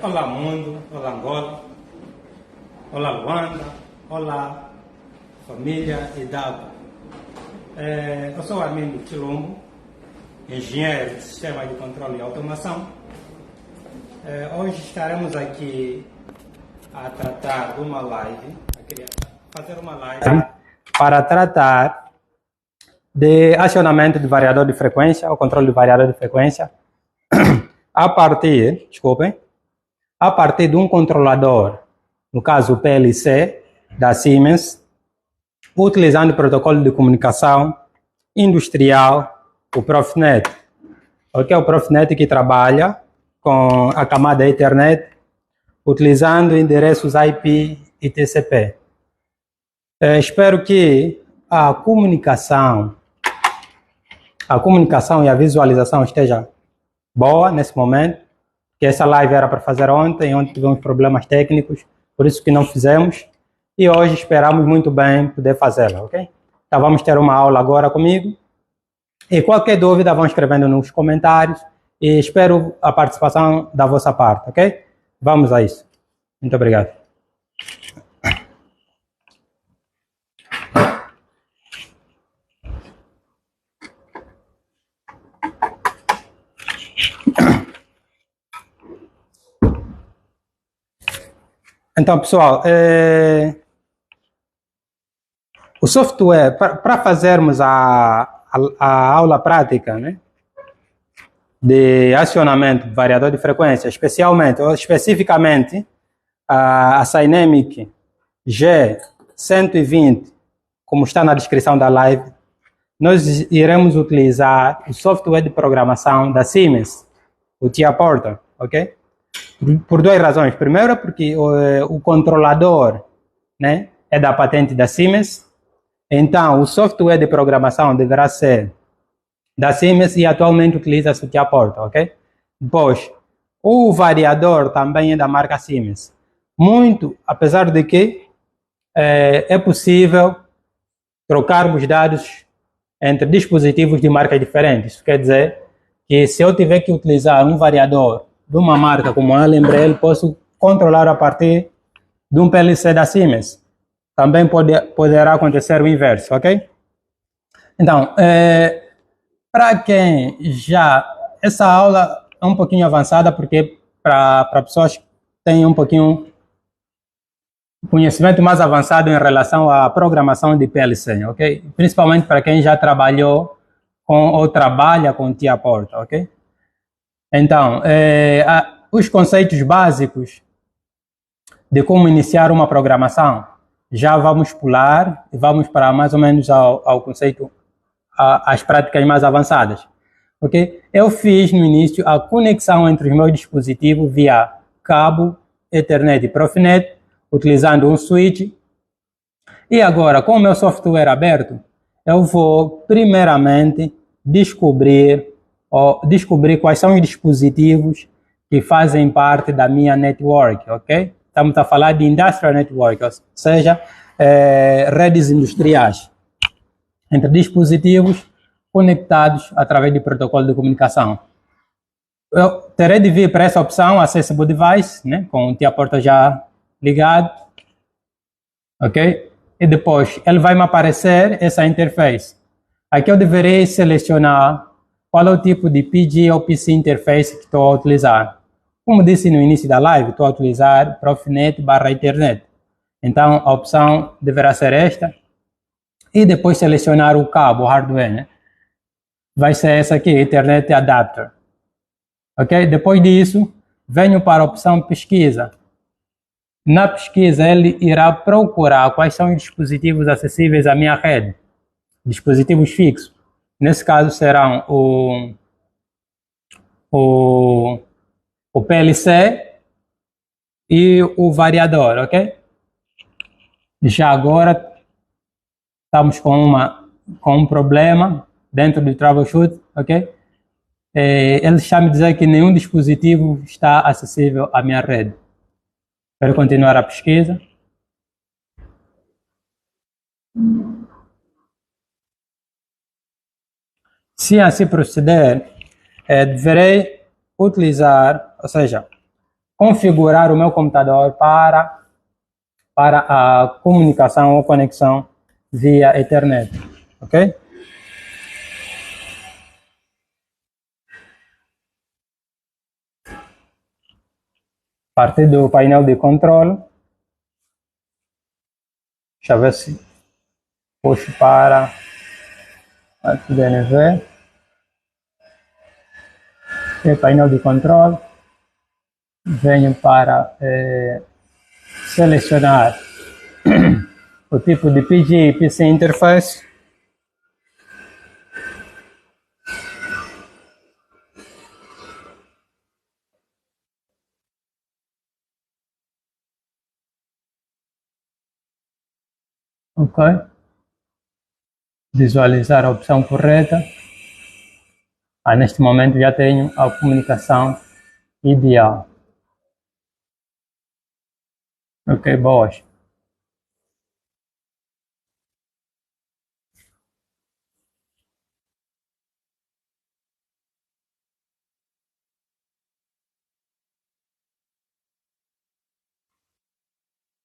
Olá mundo, olá Angola, olá Luanda, olá família e Dado. Eu sou Armindo Quilombo, engenheiro de Sistema de Controle e Automação. Hoje estaremos aqui a tratar de uma live, fazer uma live para tratar de acionamento de variador de frequência, ou controle de variador de frequência, a partir de um controlador, no caso o PLC, da Siemens, utilizando o protocolo de comunicação industrial, o Profinet. O Profinet que trabalha com a camada Ethernet, utilizando endereços IP e TCP. Espero que a comunicação e a visualização esteja boa nesse momento, que essa live era para fazer ontem tivemos problemas técnicos, por isso que não fizemos, e hoje esperamos muito bem poder fazê-la, ok? Então vamos ter uma aula agora comigo, e qualquer dúvida vão escrevendo nos comentários, e espero a participação da vossa parte, ok? Vamos a isso. Muito obrigado. Então, pessoal, o software, para fazermos a aula prática, né, de acionamento de variador de frequência, especificamente a Cynamic G120, como está na descrição da live, nós iremos utilizar o software de programação da Siemens, o TIA Portal, ok? Por duas razões. Primeiro, porque o controlador, né, é da patente da Siemens, então o software de programação deverá ser da Siemens e atualmente utiliza-se o TIA Portal, ok? Depois, o variador também é da marca Siemens. Apesar de que é possível trocarmos dados entre dispositivos de marcas diferentes. Isso quer dizer que se eu tiver que utilizar um variador de uma marca como a Allen-Brel, posso controlar a partir de um PLC da Siemens. Também poderá acontecer o inverso, ok? Então, para quem essa aula é um pouquinho avançada, porque para pessoas que têm um pouquinho conhecimento mais avançado em relação à programação de PLC, ok? Principalmente para quem já trabalhou ou trabalha com TIA Portal, ok? Então, os conceitos básicos de como iniciar uma programação, já vamos pular e vamos para mais ou menos ao conceito, às práticas mais avançadas. Ok? Eu fiz no início a conexão entre os meus dispositivos via cabo, Ethernet e Profinet, utilizando um switch. E agora, com o meu software aberto, eu vou primeiramente descobrir quais são os dispositivos que fazem parte da minha network, ok? Estamos a falar de Industrial Network, ou seja, redes industriais, entre dispositivos conectados através de protocolo de comunicação. Eu terei de vir para essa opção, Accessible Device, né, com o TIA Portal já ligado, ok? E depois ele vai me aparecer essa interface. Aqui eu deverei selecionar qual é o tipo de PG ou PC interface que estou a utilizar. Como disse no início da live, estou a utilizar Profinet/Ethernet. Então, a opção deverá ser esta. E depois selecionar o cabo, o hardware, né? Vai ser essa aqui, Ethernet Adapter. Ok? Depois disso, venho para a opção pesquisa. Na pesquisa, ele irá procurar quais são os dispositivos acessíveis à minha rede. Dispositivos fixos. Nesse caso serão o PLC e o variador, ok? Já agora estamos com um problema dentro do troubleshoot, ok? Ele está me dizendo que nenhum dispositivo está acessível à minha rede. Quero continuar a pesquisa. Se assim proceder, deverei utilizar, ou seja, configurar o meu computador para a comunicação ou conexão via Ethernet, ok? A partir do painel de controle, deixa eu ver se puxo para aqui DNV, e painel de controle, venho para selecionar o tipo de PG PC Interface. Ok. Visualizar a opção correta. Neste momento já tenho a comunicação ideal. Ok, boas.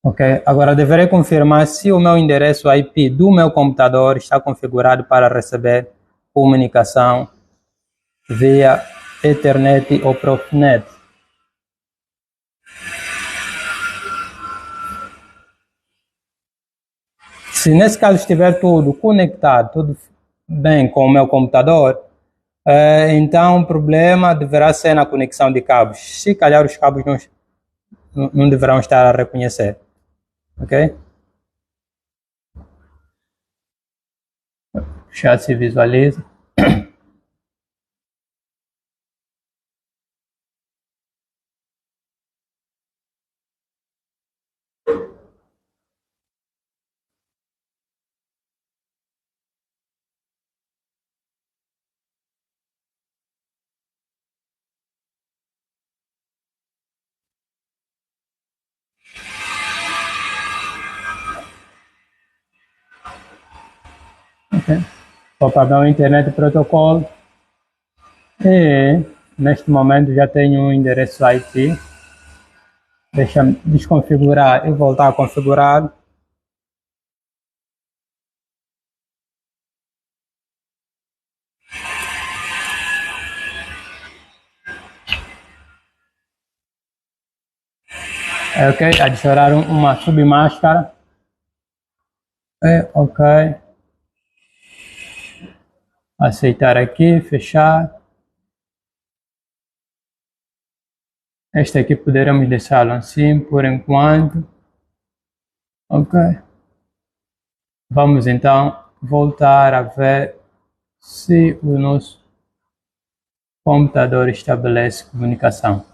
Ok, agora deverei confirmar se o meu endereço IP do meu computador está configurado para receber comunicação via Ethernet ou Profinet. Se nesse caso estiver tudo conectado, tudo bem com o meu computador, então o problema deverá ser na conexão de cabos. Se calhar os cabos não deverão estar a reconhecer. Ok? Já se visualiza. Okay. Vou para o Internet Protocolo e neste momento já tenho um endereço IP. Deixa-me desconfigurar e voltar a configurar. Ok, adicionar uma submáscara. Ok. Aceitar aqui, fechar. Este aqui poderemos deixá-lo assim por enquanto. Ok. Vamos então voltar a ver se o nosso computador estabelece comunicação.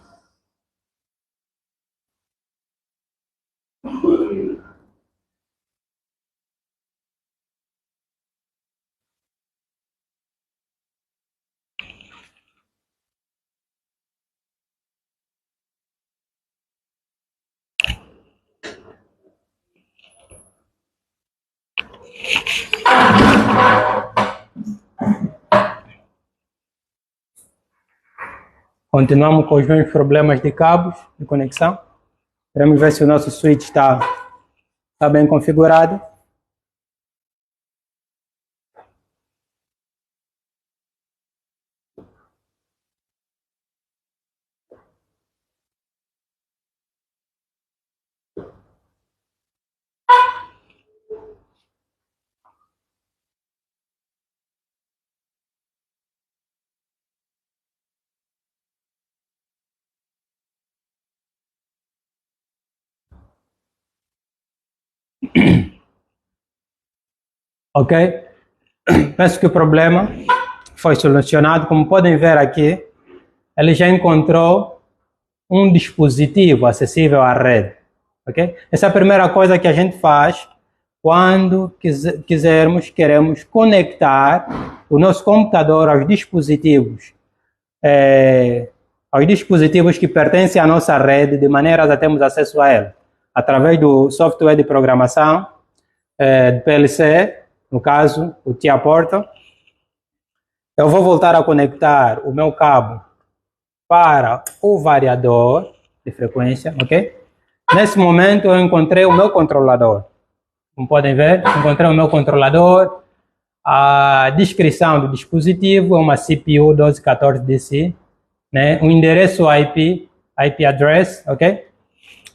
Continuamos com os mesmos problemas de cabos de conexão. Vamos ver se o nosso switch está bem configurado. Ok? Penso que o problema foi solucionado. Como podem ver aqui, ele já encontrou um dispositivo acessível à rede. Ok? Essa é a primeira coisa que a gente faz quando queremos conectar o nosso computador aos dispositivos que pertencem à nossa rede, de maneira a termos acesso a ele, através do software de programação do PLC, no caso, o TIA Portal. Eu vou voltar a conectar o meu cabo para o variador, de frequência, ok? Nesse momento eu encontrei o meu controlador. Como podem ver, encontrei o meu controlador. A descrição do dispositivo é uma CPU 1214DC, né? O endereço IP address, ok?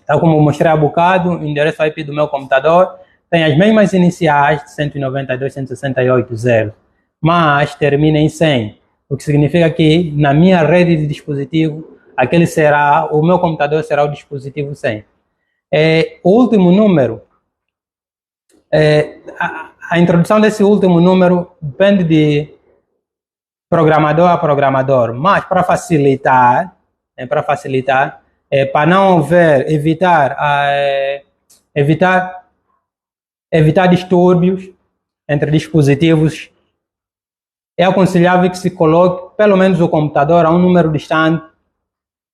Tal como eu mostrei há bocado, o endereço IP do meu computador tem as mesmas iniciais de 192.168.0, mas termina em 100, o que significa que na minha rede de dispositivo, o meu computador será o dispositivo 100. O último número, a introdução desse último número depende de programador a programador, mas para facilitar, para não haver, evitar distúrbios entre dispositivos, é aconselhável que se coloque pelo menos o computador a um número distante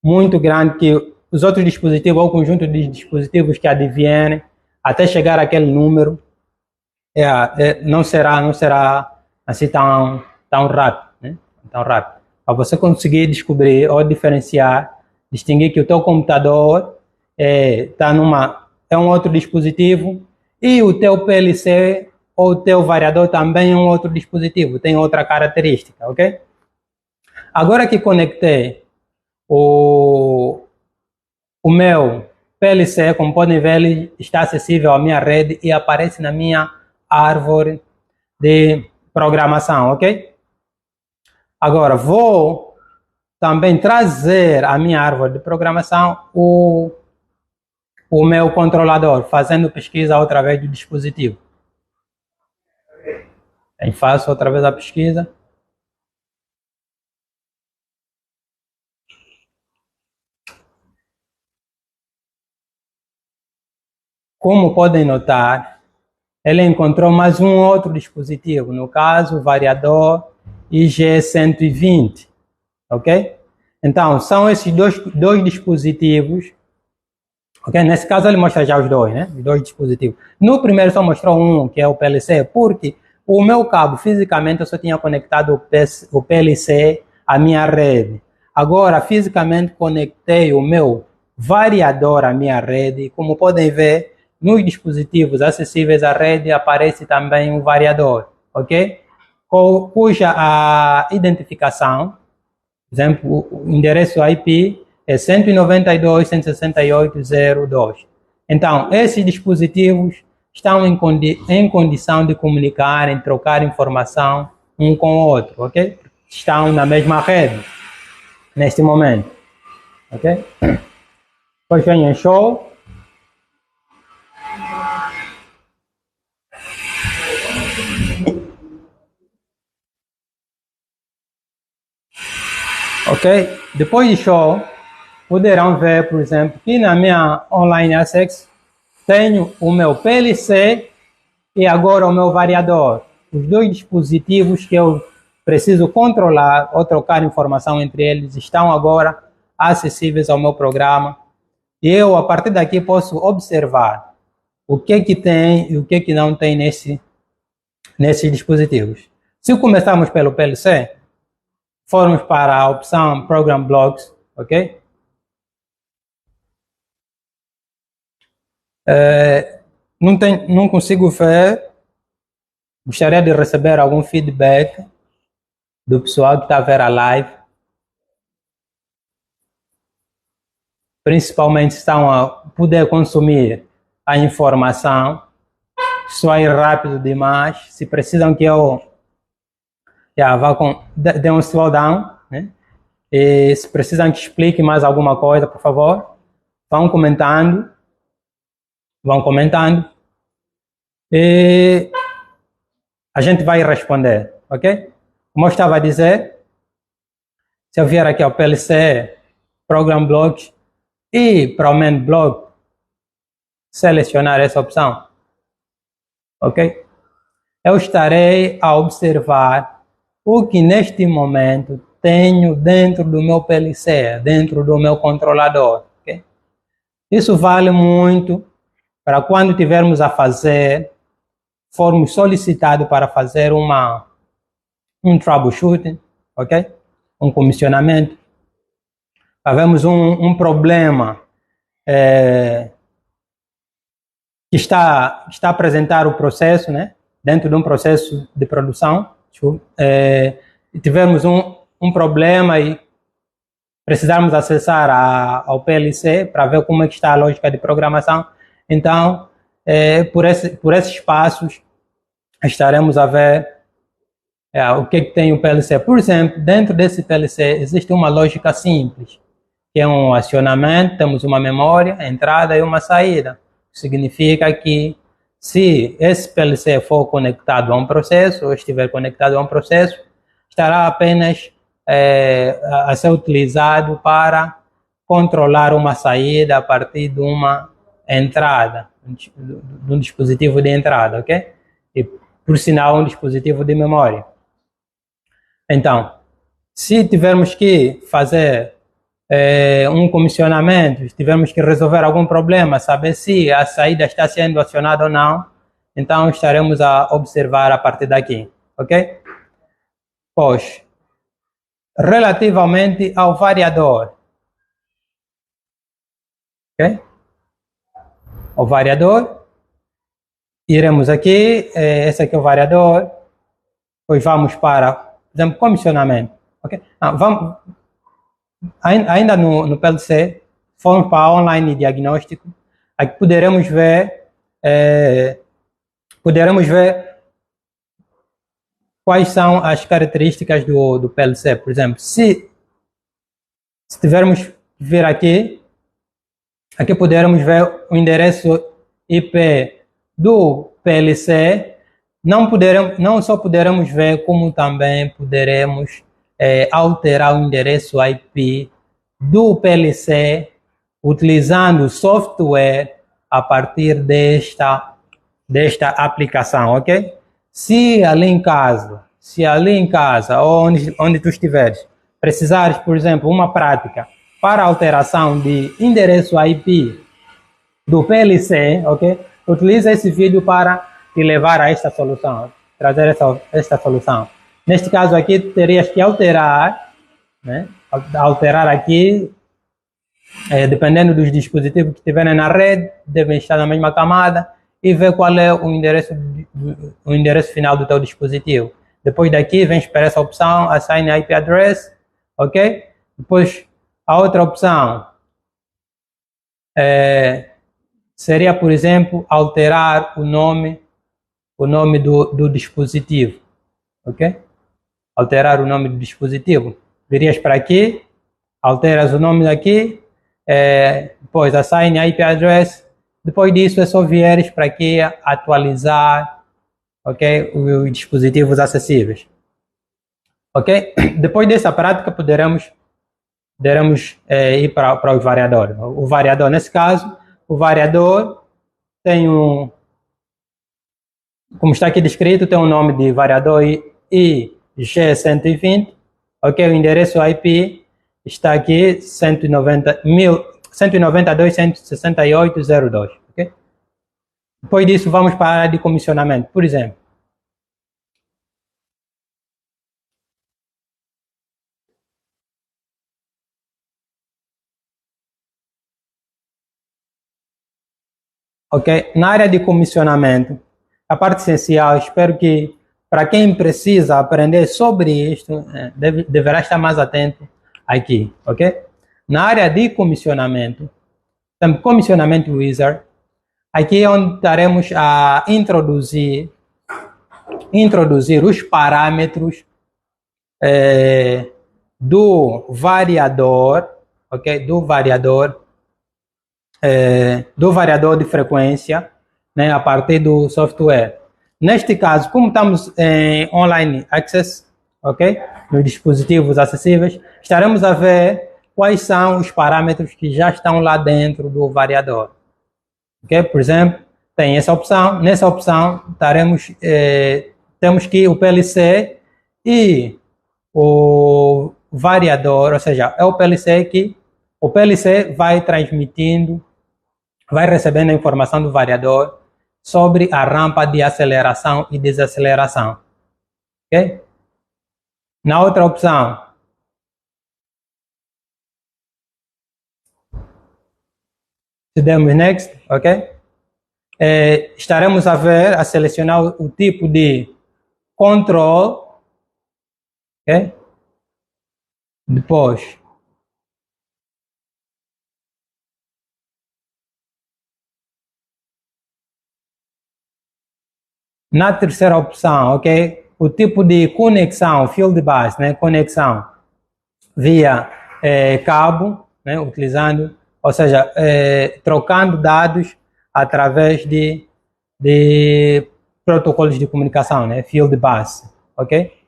muito grande, que os outros dispositivos ou o conjunto de dispositivos que advierem até chegar àquele número não será assim tão rápido, né? Tão rápido. Para você conseguir descobrir ou diferenciar, distinguir que o teu computador é um outro dispositivo e o teu PLC ou o teu variador também é um outro dispositivo, tem outra característica, ok? Agora que conectei o meu PLC, como podem ver, ele está acessível à minha rede e aparece na minha árvore de programação, ok? Agora, vou também trazer à minha árvore de programação o meu controlador, fazendo pesquisa outra vez do dispositivo. Aí faço outra vez a pesquisa. Como podem notar, ele encontrou mais um outro dispositivo, no caso, o variador IG120, ok? Então, são esses dois dispositivos, ok? Nesse caso, ele mostra já os dois, né? Os dois dispositivos. No primeiro só mostrou um, que é o PLC, porque o meu cabo, fisicamente, eu só tinha conectado o PLC à minha rede. Agora, fisicamente, conectei o meu variador à minha rede. Como podem ver, nos dispositivos acessíveis à rede aparece também um variador, ok? Cuja a identificação, por exemplo, o endereço IP é 192.168.0.2. Então, esses dispositivos estão em condição de comunicarem, trocar informação um com o outro, ok? Estão na mesma rede, neste momento, ok? Depois vem em show. Ok? Depois de show, poderão ver, por exemplo, que na minha Online Access tenho o meu PLC e agora o meu variador. Os dois dispositivos que eu preciso controlar ou trocar informação entre eles estão agora acessíveis ao meu programa. E eu, a partir daqui, posso observar o que tem e o que não tem nesses dispositivos. Se começarmos pelo PLC, formos para a opção Program Blocks, ok? Não consigo ver. Gostaria de receber algum feedback do pessoal que está a ver a live. Principalmente se estão a poder consumir a informação. Se vai rápido demais, se precisam que eu vá dê um slowdown, né? E se precisam que explique mais alguma coisa, por favor, vão comentando. E a gente vai responder, ok? Como eu estava a dizer, se eu vier aqui ao PLC, Program Blocks, e para o Main Block, selecionar essa opção, ok? Eu estarei a observar o que neste momento tenho dentro do meu PLC, dentro do meu controlador, ok? Isso vale muito para quando tivermos a fazer, formos solicitados para fazer um troubleshooting, ok? Um comissionamento. Havemos um problema que está a apresentar o processo, né? Dentro de um processo de produção, tivemos um problema e precisarmos acessar ao PLC para ver como é que está a lógica de programação. Então, por esses passos, estaremos a ver o que tem o PLC. Por exemplo, dentro desse PLC existe uma lógica simples, que é um acionamento, temos uma memória, entrada e uma saída. Significa que se esse PLC for conectado a um processo, ou estiver conectado a um processo, estará apenas a ser utilizado para controlar uma saída a partir de uma entrada, de um dispositivo de entrada, ok? E, por sinal, um dispositivo de memória. Então, se tivermos que fazer um comissionamento, se tivermos que resolver algum problema, saber se a saída está sendo acionada ou não, então estaremos a observar a partir daqui, ok? Pois, relativamente ao variador, ok? O variador, iremos aqui, esse aqui é o variador, pois vamos para, por exemplo, comissionamento, ok? Vamos, ainda no PLC, fomos para online diagnóstico, aqui poderemos ver quais são as características do PLC. Por exemplo, se tivermos ver aqui poderemos ver o endereço IP do PLC. Não só poderemos ver, como também poderemos alterar o endereço IP do PLC utilizando software a partir desta aplicação, ok? Se ali em casa, ou onde tu estiveres, precisares, por exemplo, uma prática para alteração de endereço IP do PLC, ok? Utiliza esse vídeo para te levar a esta solução, trazer esta solução. Neste caso aqui, terias que alterar, né? Alterar aqui, dependendo dos dispositivos que estiverem na rede, devem estar na mesma camada, e ver qual é o endereço final do teu dispositivo. Depois daqui, vens para essa opção, Assign IP Address, ok? Depois, a outra opção seria, por exemplo, alterar o nome do dispositivo, ok? Alterar o nome do dispositivo. Virias para aqui, alteras o nome daqui, depois Assign IP Address. Depois disso, é só vieres para aqui atualizar, ok, os dispositivos acessíveis. Ok? Depois dessa prática, poderemos ir para os variadores. O variador, nesse caso, o variador tem como está aqui descrito, tem um nome de variador IG120, ok? O endereço IP está aqui 192.168.02, ok? Depois disso, vamos para a área de comissionamento, por exemplo. Ok? Na área de comissionamento, a parte essencial, espero que para quem precisa aprender sobre isto, deverá estar mais atento aqui, ok? Na área de comissionamento, tem comissionamento wizard, aqui é onde estaremos a introduzir os parâmetros do variador, ok? Do variador de frequência, né, a partir do software. Neste caso, como estamos em online access, ok? Nos dispositivos acessíveis, estaremos a ver quais são os parâmetros que já estão lá dentro do variador. Ok? Por exemplo, tem essa opção. Nessa opção, temos que o PLC e o variador, ou seja, é o PLC que o PLC vai recebendo a informação do variador sobre a rampa de aceleração e desaceleração. Ok? Na outra opção, Se demos next, ok? Estaremos a selecionar o tipo de control, ok? Depois, na terceira opção, ok? O tipo de conexão, field bus, né? Conexão via cabo, né? Utilizando, ou seja, trocando dados através de protocolos de comunicação, né? Field bus, ok?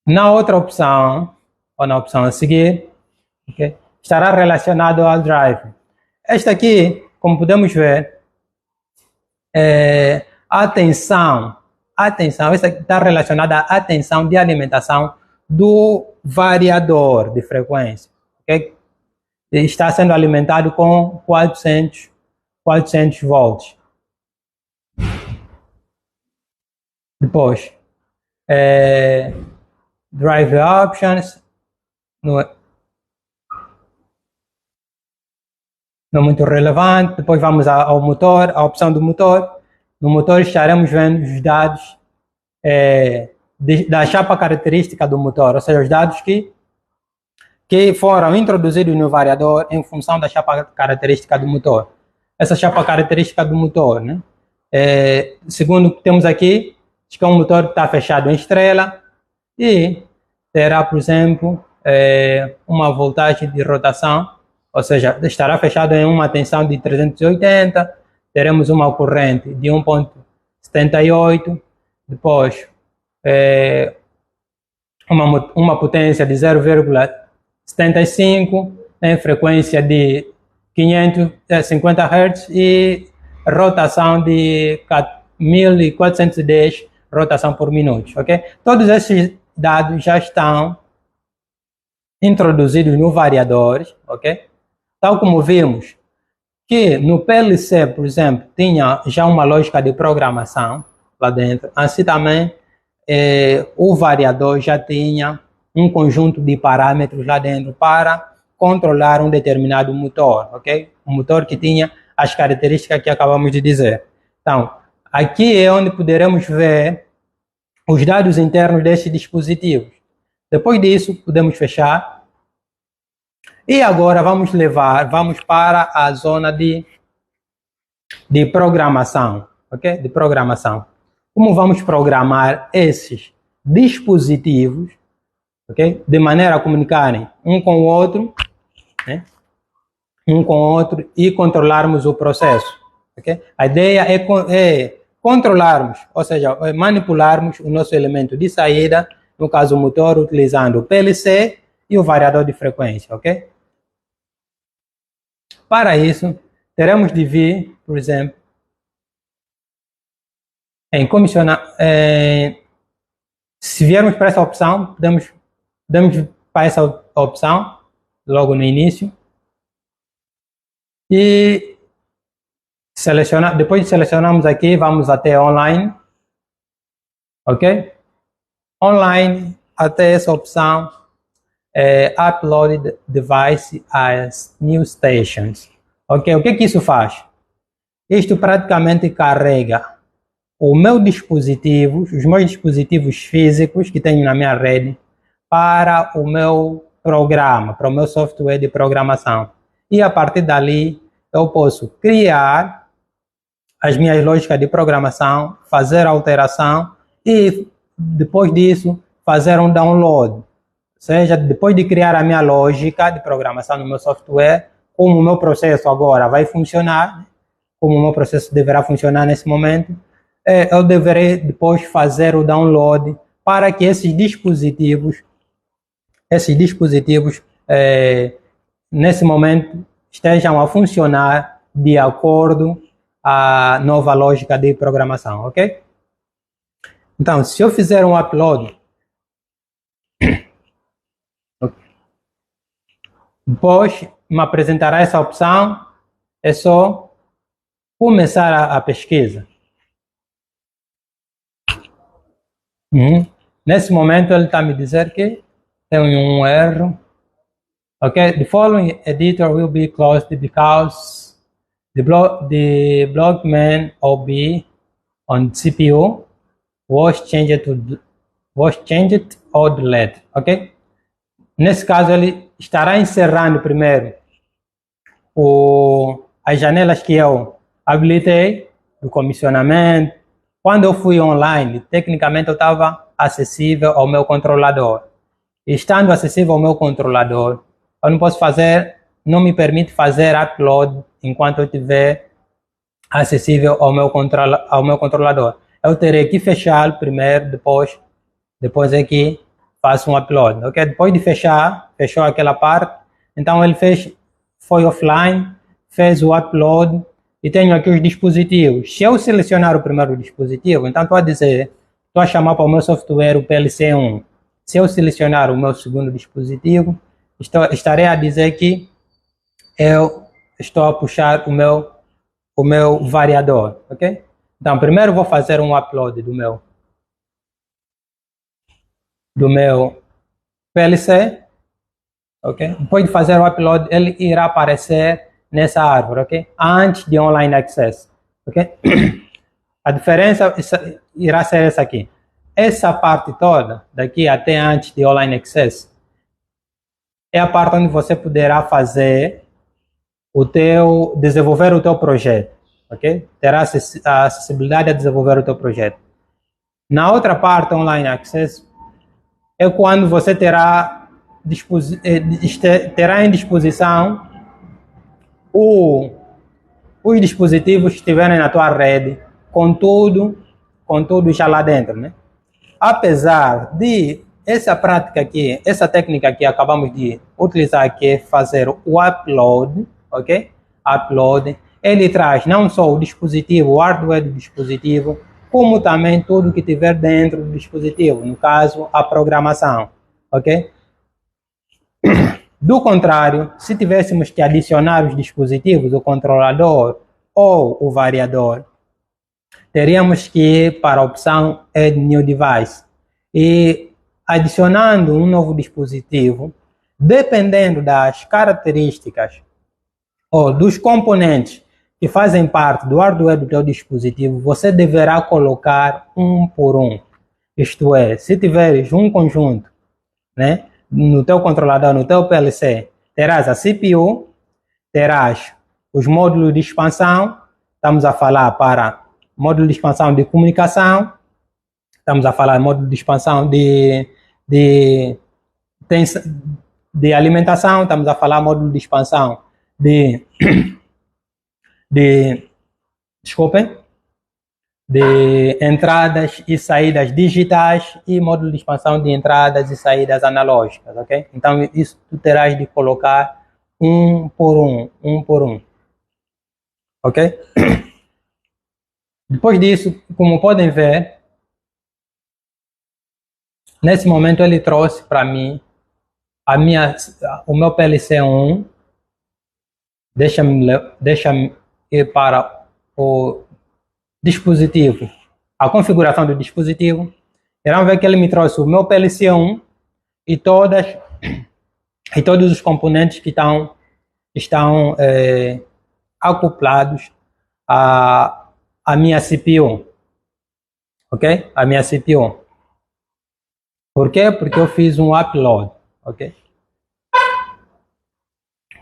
Na outra opção, ou na opção a seguir, okay, estará relacionado ao drive. Esta aqui, como podemos ver, atenção, esta aqui está relacionada à atenção de alimentação do variador de frequência, okay? Está sendo alimentado com 400 volts. Depois, drive options, não é muito relevante. Depois vamos ao motor, a opção do motor. No motor estaremos vendo os dados da chapa característica do motor, ou seja, os dados que foram introduzidos no variador em função da chapa característica do motor. Essa chapa característica do motor, né? Segundo o que temos aqui, diz que é um motor que está fechado em estrela e terá, por exemplo, uma voltagem de rotação, ou seja, estará fechado em uma tensão de 380, teremos uma corrente de 1,78, depois uma potência de 0,75, frequência de 550 Hz e rotação de 1410 rotação por minuto, ok? Todos esses dados já estão introduzidos no variador, ok? Tal como vimos que no PLC, por exemplo, tinha já uma lógica de programação lá dentro, assim também o variador já tinha um conjunto de parâmetros lá dentro para controlar um determinado motor, ok? Um motor que tinha as características que acabamos de dizer. Então, aqui é onde poderemos ver os dados internos desses dispositivos. Depois disso, podemos fechar. E agora vamos para a zona de programação, ok? De programação. Como vamos programar esses dispositivos, ok? De maneira a comunicarem um com o outro, né? Um com o outro e controlarmos o processo, ok? A ideia é controlarmos, ou seja, manipularmos o nosso elemento de saída, no caso o motor, utilizando o PLC e o variador de frequência, ok? Para isso, teremos de vir, por exemplo, em comissionar. Se viermos para essa opção, podemos para essa opção logo no início e depois de selecionarmos aqui, vamos até online, ok? Online, até essa opção, Upload Device as New Stations, ok? O que isso faz? Isto praticamente carrega os meus dispositivos físicos que tenho na minha rede para o meu programa, para o meu software de programação. E a partir dali eu posso criar as minhas lógicas de programação, fazer alteração e depois disso fazer um download. Ou seja, depois de criar a minha lógica de programação no meu software, como o meu processo agora vai funcionar, como o meu processo deverá funcionar nesse momento, eu deverei depois fazer o download para que esses dispositivos nesse momento estejam a funcionar de acordo à nova lógica de programação, ok? Então, se eu fizer um upload, depois me apresentará essa opção, é só começar a pesquisa. Nesse momento ele está me dizer que tem um erro. Okay, the following editor will be closed because the block main OB on CPU was changed or deleted, ok? Nesse caso, ele estará encerrando primeiro as janelas que eu habilitei do comissionamento. Quando eu fui online, tecnicamente eu estava acessível ao meu controlador. Estando acessível ao meu controlador, eu não posso fazer, não me permite fazer upload enquanto eu estiver acessível ao meu controlador. Eu terei que fechar primeiro, depois é que faço um upload, ok? Depois de fechou aquela parte, então ele foi offline, fez o upload e tenho aqui os dispositivos. Se eu selecionar o primeiro dispositivo, então estou a chamar para o meu software o PLC1. Se eu selecionar o meu segundo dispositivo, estarei a dizer que eu estou a puxar o meu variador, ok? Então, primeiro vou fazer um upload do meu PLC, ok? Depois de fazer o upload, ele irá aparecer nessa árvore, ok? Antes de online access, ok? A diferença irá ser essa aqui. Essa parte toda, daqui até antes de online access, é a parte onde você poderá desenvolver o teu projeto, ok? Terá a acessibilidade a desenvolver o teu projeto. Na outra parte, online access, é quando você terá em disposição os dispositivos que estiverem na tua rede, com tudo já lá dentro, né? Apesar de essa prática aqui, essa técnica que acabamos de utilizar aqui, é fazer o upload, ok? Upload, ele traz não só o dispositivo, o hardware do dispositivo, como também tudo que tiver dentro do dispositivo, no caso, a programação, ok? Do contrário, se tivéssemos que adicionar os dispositivos, o controlador ou o variador, teríamos que ir para a opção Add New Device. E adicionando um novo dispositivo, dependendo das características ou dos componentes que fazem parte do hardware do teu dispositivo, você deverá colocar um por um. Isto é, se tiveres um conjunto, né, no teu controlador, no teu PLC, terás a CPU, terás os módulos de expansão, estamos a falar para módulo de expansão de comunicação, estamos a falar de módulo de expansão de alimentação, estamos a falar módulo de expansão desculpem, de entradas e saídas digitais e módulo de expansão de entradas e saídas analógicas, ok? Então, isso tu terás de colocar um por um, ok? Depois disso, como podem ver, nesse momento ele trouxe para mim o meu PLC1, deixa-me ir para o dispositivo, a configuração do dispositivo. Irão ver que ele me trouxe o meu PLC1 e todos os componentes que estão acoplados à minha CPU, ok? A minha CPU. Por quê? Porque eu fiz um upload, ok?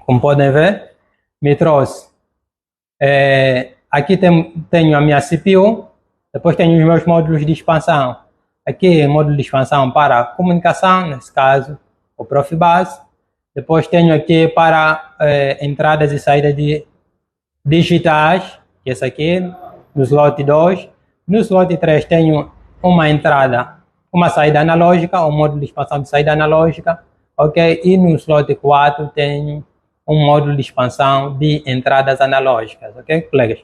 Como podem ver, me trouxe. Aqui tenho a minha CPU, depois tenho os meus módulos de expansão. Aqui, módulo de expansão para comunicação, nesse caso, o Profibus. Depois tenho aqui para entradas e saídas digitais, que é esse aqui, no slot 2. No slot 3 tenho uma saída analógica, um módulo de expansão de saída analógica, ok? E no slot 4 tenho um módulo de expansão de entradas analógicas, ok, colegas?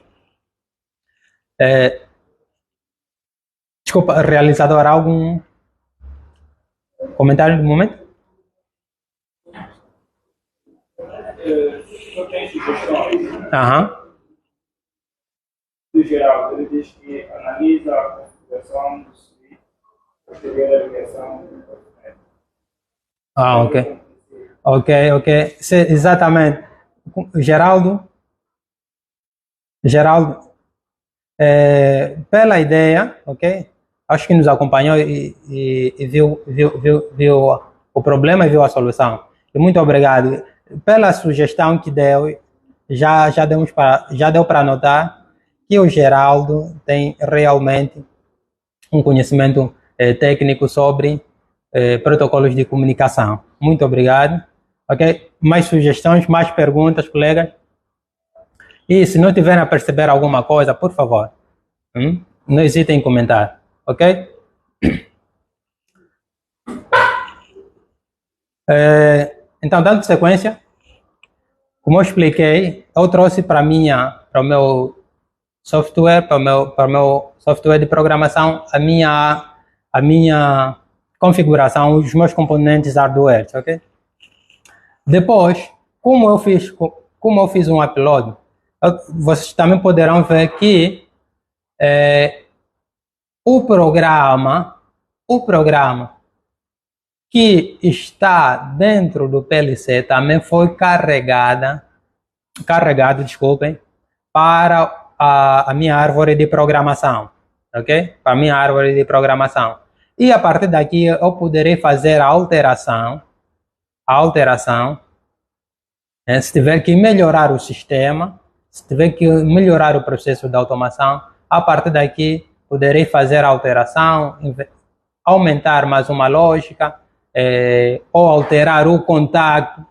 Desculpa, realizador, algum comentário no momento? Eu tenho sugestões. No geral, ele diz que analisa a configuração do suíte, posterior à ligação do documento. Ok. Ok. Exatamente. Geraldo, pela ideia, ok? Acho que nos acompanhou e viu o problema e viu a solução. E muito obrigado. Pela sugestão que deu, já deu para notar que o Geraldo tem realmente um conhecimento técnico sobre protocolos de comunicação. Muito obrigado. Ok? Mais sugestões, mais perguntas, colegas? E se não tiverem a perceber alguma coisa, por favor, não hesitem em comentar. Ok? Então, dando sequência, como eu expliquei, eu trouxe para o meu software, para o meu software de programação, a minha configuração, os meus componentes hardware, ok? Depois, como eu fiz um upload, vocês também poderão ver que o programa que está dentro do PLC também foi carregado, desculpem, para a minha árvore de programação, ok? Para a minha árvore de programação. E a partir daqui eu poderei fazer a alteração, se tiver que melhorar o sistema, se tiver que melhorar o processo de automação, a partir daqui poderei fazer a alteração, aumentar mais uma lógica, ou alterar o contato.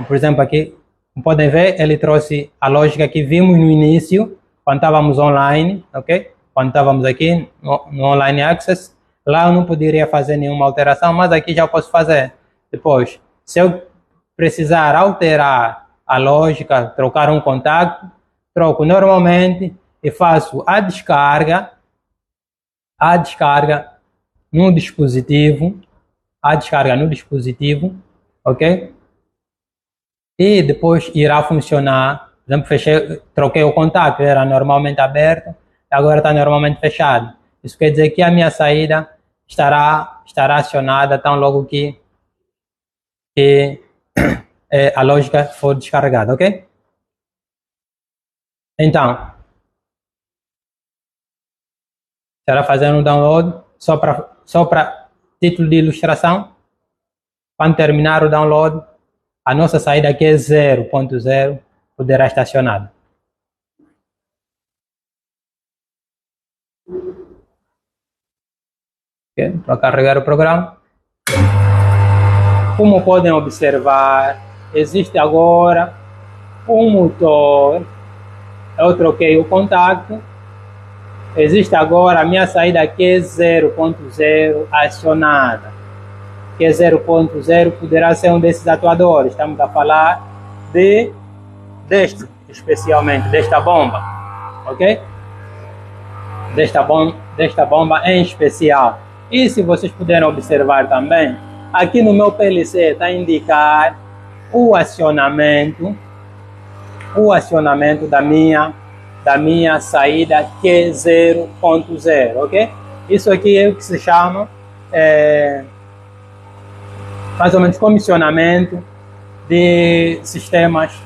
Por exemplo, aqui, como podem ver, ele trouxe a lógica que vimos no início, quando estávamos online, ok? Quando estávamos aqui no Online Access, lá eu não poderia fazer nenhuma alteração, mas aqui já posso fazer. Depois, se eu precisar alterar a lógica, trocar um contato, troco normalmente e faço a descarga no dispositivo, ok? E depois irá funcionar. Por exemplo, troquei o contato, era normalmente aberto, agora está normalmente fechado. Isso quer dizer que a minha saída estará acionada tão logo que a lógica for descarregada, ok? Então, será fazer um download só para título de ilustração. Quando terminar o download, a nossa saída aqui é 0.0, poderá estar acionada. Okay, para carregar o programa. Como podem observar, existe agora um motor. Eu troquei o contato. Existe agora a minha saída aqui é 0.0 acionada. Que é 0.0 poderá ser um desses atuadores. Estamos a falar deste, especialmente, desta bomba. Ok? Desta bomba em especial. E se vocês puderem observar também, aqui no meu PLC está a indicar o acionamento da minha saída Q0.0, ok? Isso aqui é o que se chama mais ou menos comissionamento de sistemas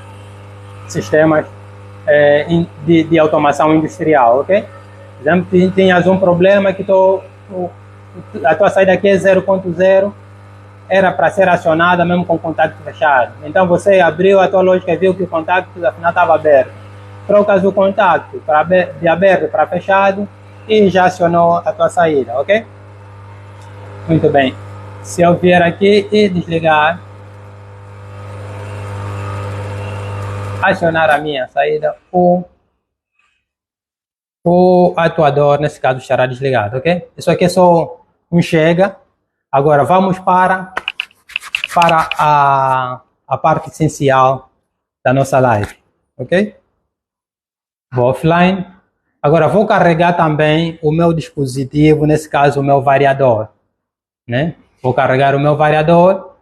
de automação industrial, ok? Por exemplo, tinhas um problema que a tua saída aqui é 0.0, era para ser acionada mesmo com o contato fechado. Então você abriu a tua lógica e viu que o contato afinal estava aberto. Trocas o contato de aberto para fechado e já acionou a tua saída, ok? Muito bem. Se eu vier aqui e desligar, acionar a minha saída, o atuador, nesse caso, estará desligado, ok? Isso aqui é só um chega. Agora vamos para a parte essencial da nossa live, ok? Vou offline. Agora vou carregar também o meu dispositivo, nesse caso o meu variador, né? Vou carregar o meu variador.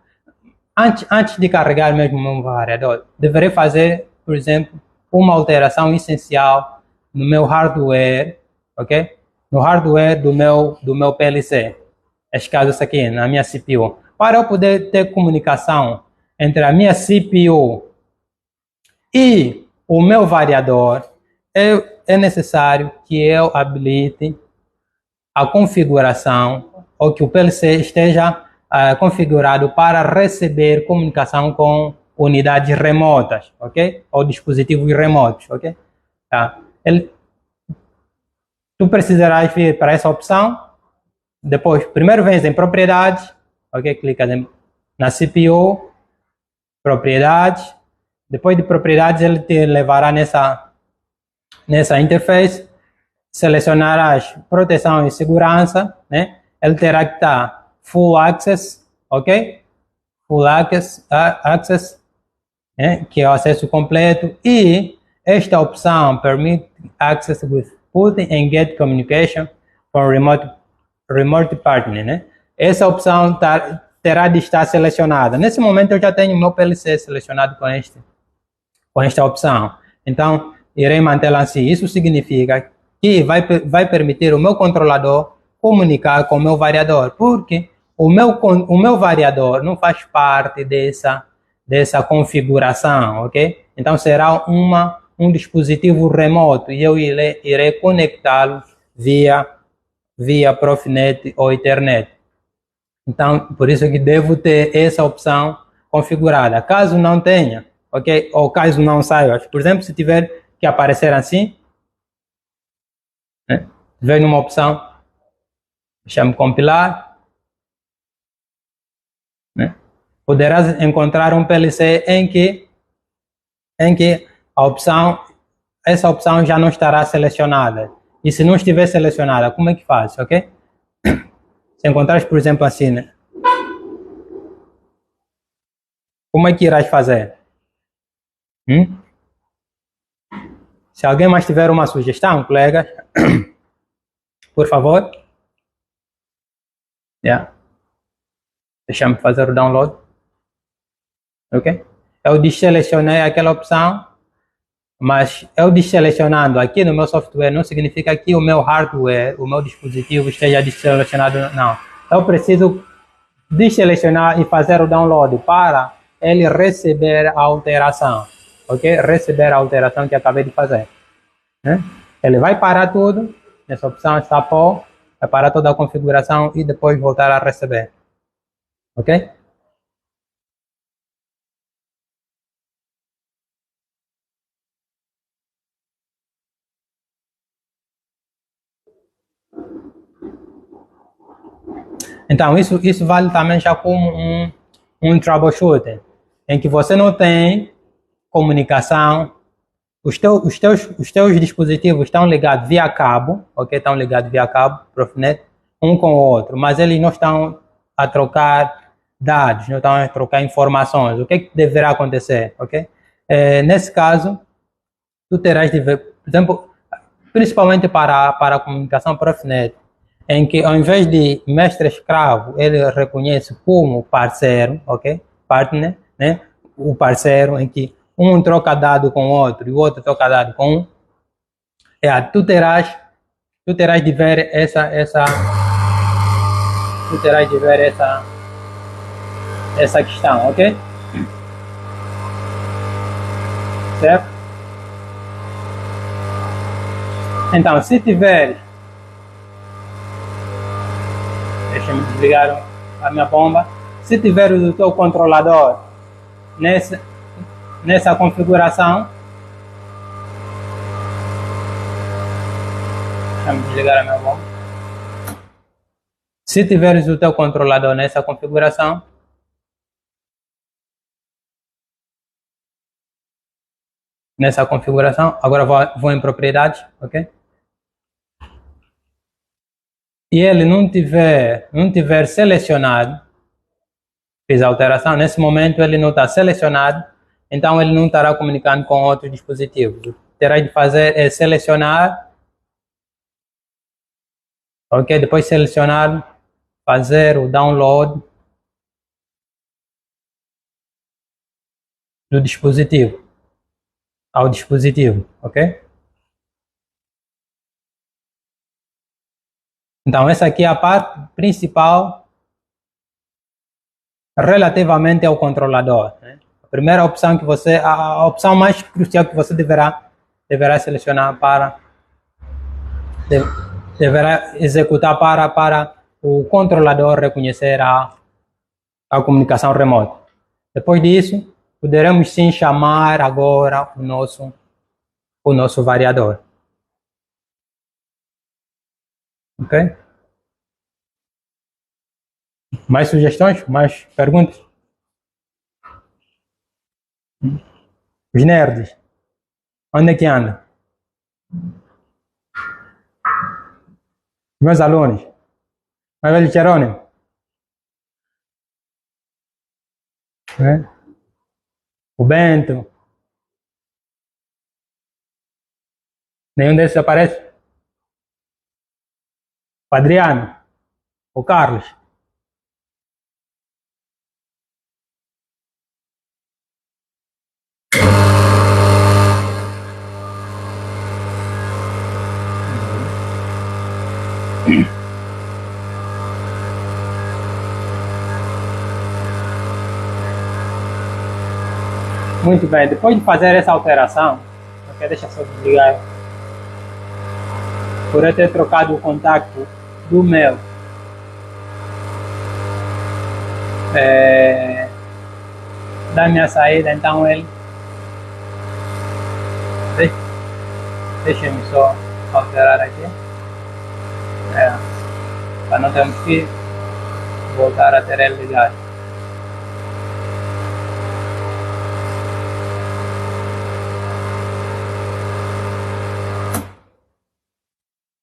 Antes de carregar mesmo o meu variador, deverei fazer, por exemplo, uma alteração essencial no meu hardware, ok? No hardware do meu PLC. Neste caso, isso aqui, na minha CPU. Para eu poder ter comunicação entre a minha CPU e o meu variador, é necessário que eu habilite a configuração ou que o PLC esteja configurado para receber comunicação com unidades remotas, ok? Ou dispositivos remotos, ok? Tá. Tu precisarás vir para essa opção. Depois, primeiro vens em propriedades, ok? Clicas na CPU, propriedades. Depois de propriedades, ele te levará nessa interface. Selecionarás proteção e segurança, né? Ele terá que estar Full Access, ok? Full Access, né? Que é o acesso completo. E esta opção permite access with put and get communication from remote partner, né? Essa opção terá de estar selecionada. Nesse momento eu já tenho meu PLC selecionado com esta opção. Então, irei mantê-la assim. Isso significa que vai permitir o meu controlador comunicar com o meu variador, porque o meu variador não faz parte dessa configuração, ok? Então, será um dispositivo remoto e eu irei conectá-lo via Profinet ou Ethernet. Então, por isso que devo ter essa opção configurada. Caso não tenha, ok? Ou caso não saiba, por exemplo, se tiver que aparecer assim, né? Vem numa opção, chamo compilar, né? Poderás encontrar um PLC em que essa opção já não estará selecionada. E se não estiver selecionada, como é que faz, ok? Se encontrares, por exemplo, assim, né? Como é que irás fazer? Se alguém mais tiver uma sugestão, colega, por favor. Yeah. Deixa-me fazer o download. Ok? Eu desselecionei aquela opção, mas eu desselecionando aqui no meu software não significa que o meu hardware, o meu dispositivo esteja desselecionado, não. Eu preciso desselecionar e fazer o download para ele receber a alteração, ok? Receber a alteração que acabei de fazer. Né? Ele vai parar tudo, nessa opção está por, vai parar toda a configuração e depois voltar a receber, ok? Então, isso vale também já como um troubleshooting, em que você não tem comunicação, os teus dispositivos estão ligados via cabo, ok? Estão ligados via cabo, Profinet, um com o outro, mas eles não estão a trocar dados, não estão a trocar informações. O que é que deverá acontecer, ok? Nesse caso, tu terás de ver, por exemplo, principalmente para a comunicação Profinet, em que ao invés de mestre-escravo, ele reconhece como parceiro, ok? Partner, né? O parceiro em que um troca dado com o outro e o outro troca dado com um. Tu terás de ver essa questão, ok? Certo? Então, se tiver, deixa-me desligar a minha bomba. Se tiver o teu controlador nessa configuração, deixa-me desligar a minha bomba. Se tiveres o teu controlador nessa configuração, agora vou em propriedades, ok? E ele não tiver selecionado, fiz a alteração, nesse momento ele não está selecionado, então ele não estará comunicando com outros dispositivos. O que terá de fazer é selecionar, ok? Depois selecionar, fazer o download do dispositivo, ao dispositivo, ok? Então essa aqui é a parte principal relativamente ao controlador, né? A primeira opção que a opção mais crucial que você deverá selecionar deverá executar para o controlador reconhecer a comunicação remota. Depois disso, poderemos sim chamar agora o nosso variador. Ok? Mais sugestões? Mais perguntas? Os nerds. Onde é que andam? Meus alunos. Meu velho Jerônimo. O Bento. Nenhum desses aparece? O Adriano. O Carlos. Muito bem, depois de fazer essa alteração, ok, deixa eu só desligar. Por eu ter trocado o contato do meu da minha saída, então ele deixa-me só alterar aqui, para não termos que voltar a ter ele ligado.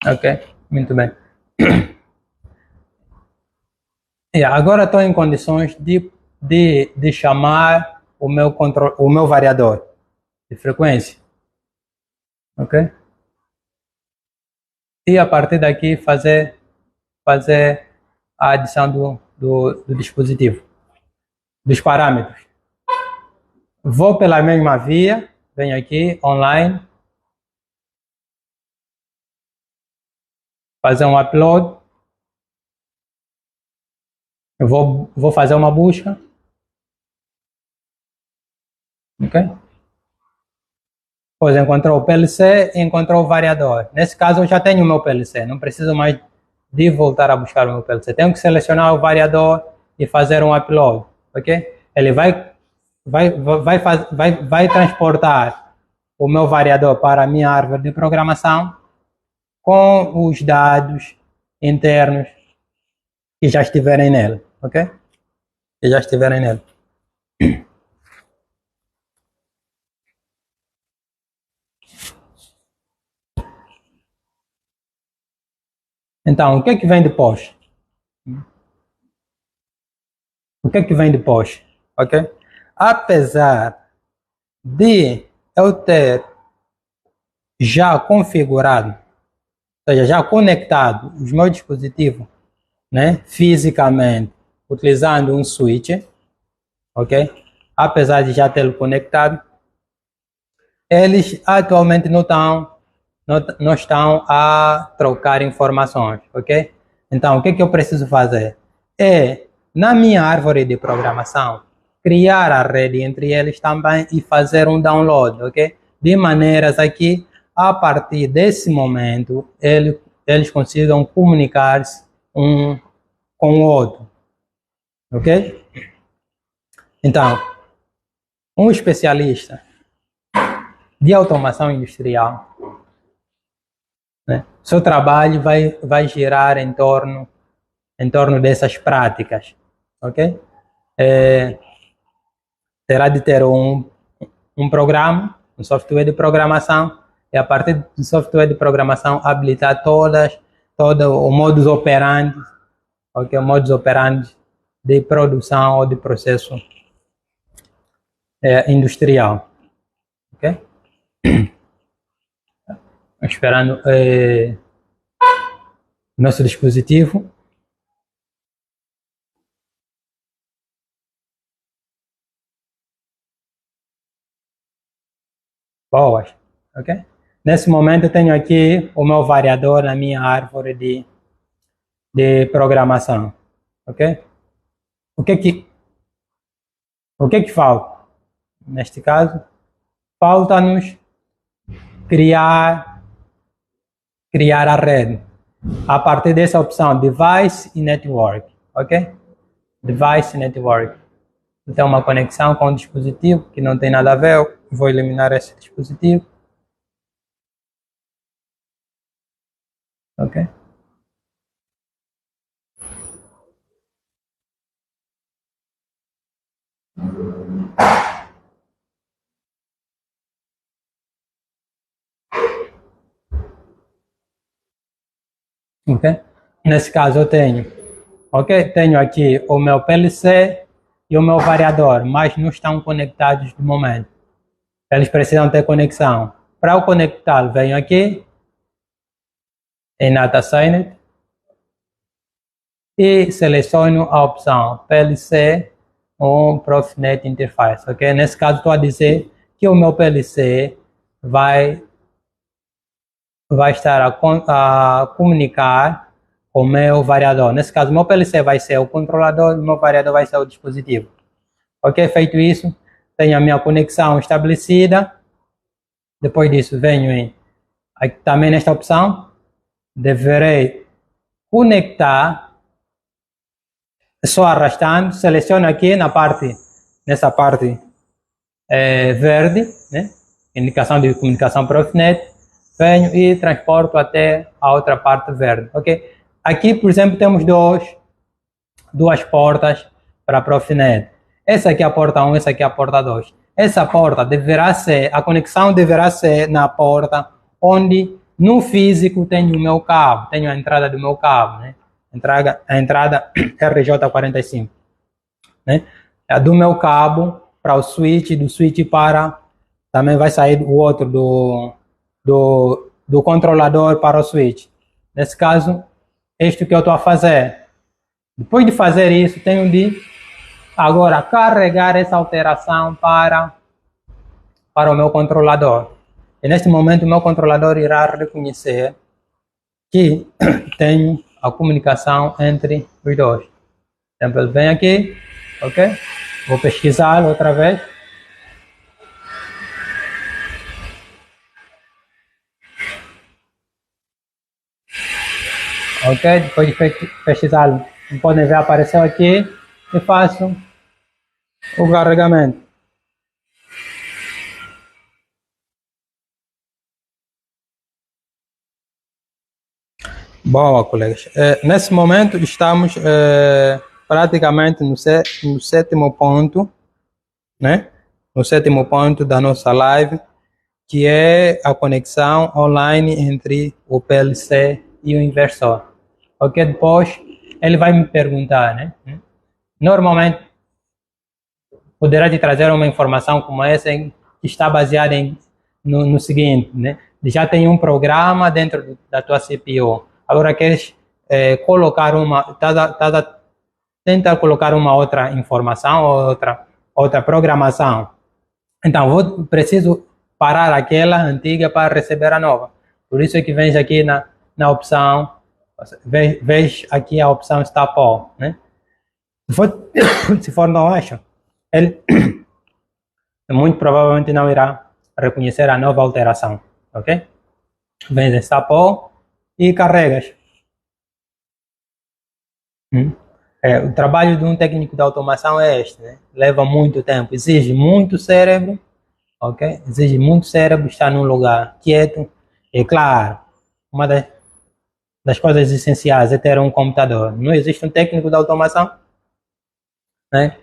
Ok, muito bem. Agora estou em condições de chamar o meu variador de frequência. Ok? E a partir daqui fazer a adição do dispositivo, dos parâmetros. Vou pela mesma via, venho aqui, online, fazer um upload, eu vou fazer uma busca, ok? Pois encontrou o PLC e encontrou o variador. Nesse caso eu já tenho o meu PLC, não preciso mais de voltar a buscar o meu PLC. Tenho que selecionar o variador e fazer um upload, ok? Ele vai transportar o meu variador para a minha árvore de programação com os dados internos que já estiverem nele, ok? Que já estiverem nele. Então, o que é que vem depois? O que é que vem depois? Ok? Apesar de eu ter já configurado, ou seja, já conectado os meus dispositivos, né, fisicamente, utilizando um switch, ok? Apesar de já tê-lo conectado, eles atualmente não estão a trocar informações, ok? Então, o que eu preciso fazer? Na minha árvore de programação, criar a rede entre eles também e fazer um download, ok? De maneiras a que, a partir desse momento, eles consigam comunicar-se um com o outro, ok? Então, um especialista de automação industrial, né? Seu trabalho vai girar em torno dessas práticas, ok? Terá de ter um programa, um software de programação, e a partir do software de programação habilitar todo o modus operandi, ok? O modus operandi de produção ou de processo industrial, ok? Esperando nosso dispositivo. Boas, ok? Nesse momento eu tenho aqui o meu variador na minha árvore de programação, ok? O que O que falta? Neste caso, falta-nos criar a rede a partir dessa opção Device e Network, ok? Device e Network. Então, uma conexão com um dispositivo que não tem nada a ver, vou eliminar esse dispositivo. Ok? Ok? Nesse caso eu tenho, ok? Tenho aqui o meu PLC e o meu variador, mas não estão conectados no momento. Eles precisam ter conexão. Para eu conectá-lo, venho aqui em Data Signet e seleciono a opção PLC ou Profinet Interface, ok? Nesse caso estou a dizer que o meu PLC vai estar a comunicar com o meu variador. Nesse caso, o meu PLC vai ser o controlador e o meu variador vai ser o dispositivo. Ok? Feito isso, tenho a minha conexão estabelecida. Depois disso, venho aqui, também nesta opção, deverei conectar, só arrastando, seleciono aqui nessa parte verde, né? Indicação de comunicação Profinet, venho e transporto até a outra parte verde, ok? Aqui, por exemplo, temos duas portas para Profinet. Essa aqui é a porta 1, essa aqui é a porta 2. Essa porta a conexão deverá ser na porta onde no físico tenho o meu cabo, tenho a entrada do meu cabo, né? A entrada RJ45, né? Do meu cabo para o switch, do switch para, também vai sair o outro do controlador para o switch. Nesse caso, isto que eu estou a fazer. Depois de fazer isso, tenho de agora carregar essa alteração para o meu controlador. E neste momento, o meu controlador irá reconhecer que tenho a comunicação entre os dois. Então, ele vem aqui, ok? Vou pesquisar outra vez. Ok, depois de pesquisar, podem ver, apareceu aqui e faço o carregamento. Boa, colegas. Nesse momento estamos praticamente no sétimo ponto, né? No sétimo ponto da nossa live, que é a conexão online entre o PLC e o inversor. Ok, depois ele vai me perguntar, né? Normalmente poderá te trazer uma informação como essa que está baseada no seguinte, né? Já tem um programa dentro da tua CPU. Agora queres colocar tentar colocar uma outra informação, outra programação. Então, preciso parar aquela antiga para receber a nova. Por isso é que vens aqui na opção, vês aqui a opção Stop All, né? Se for não acha, ele muito provavelmente não irá reconhecer a nova alteração, ok? Vens em Stop All e carregas. O trabalho de um técnico de automação é este, né? Leva muito tempo, exige muito cérebro, ok? Exige muito cérebro estar num lugar quieto. E claro, uma das coisas essenciais é ter um computador. Não existe um técnico de automação, né?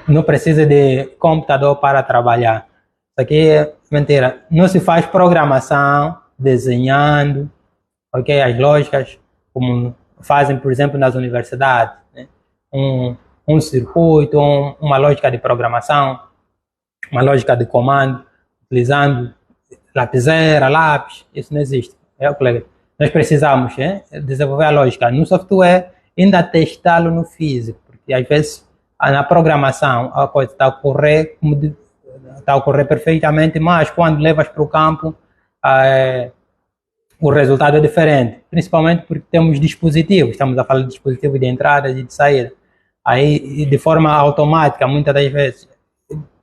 Não precisa de computador para trabalhar. Isso aqui é mentira. Não se faz programação desenhando, ok? As lógicas, como fazem, por exemplo, nas universidades, né? Um circuito, uma lógica de programação, uma lógica de comando, utilizando lapiseira, lápis, isso não existe. Colega? Nós precisamos desenvolver a lógica no software e ainda testá-lo no físico, porque às vezes na programação a coisa está a ocorrer perfeitamente, mas quando levas para o campo o resultado é diferente, principalmente porque temos dispositivos, estamos a falar de dispositivos de entrada e de saída. Aí, de forma automática, muitas das vezes,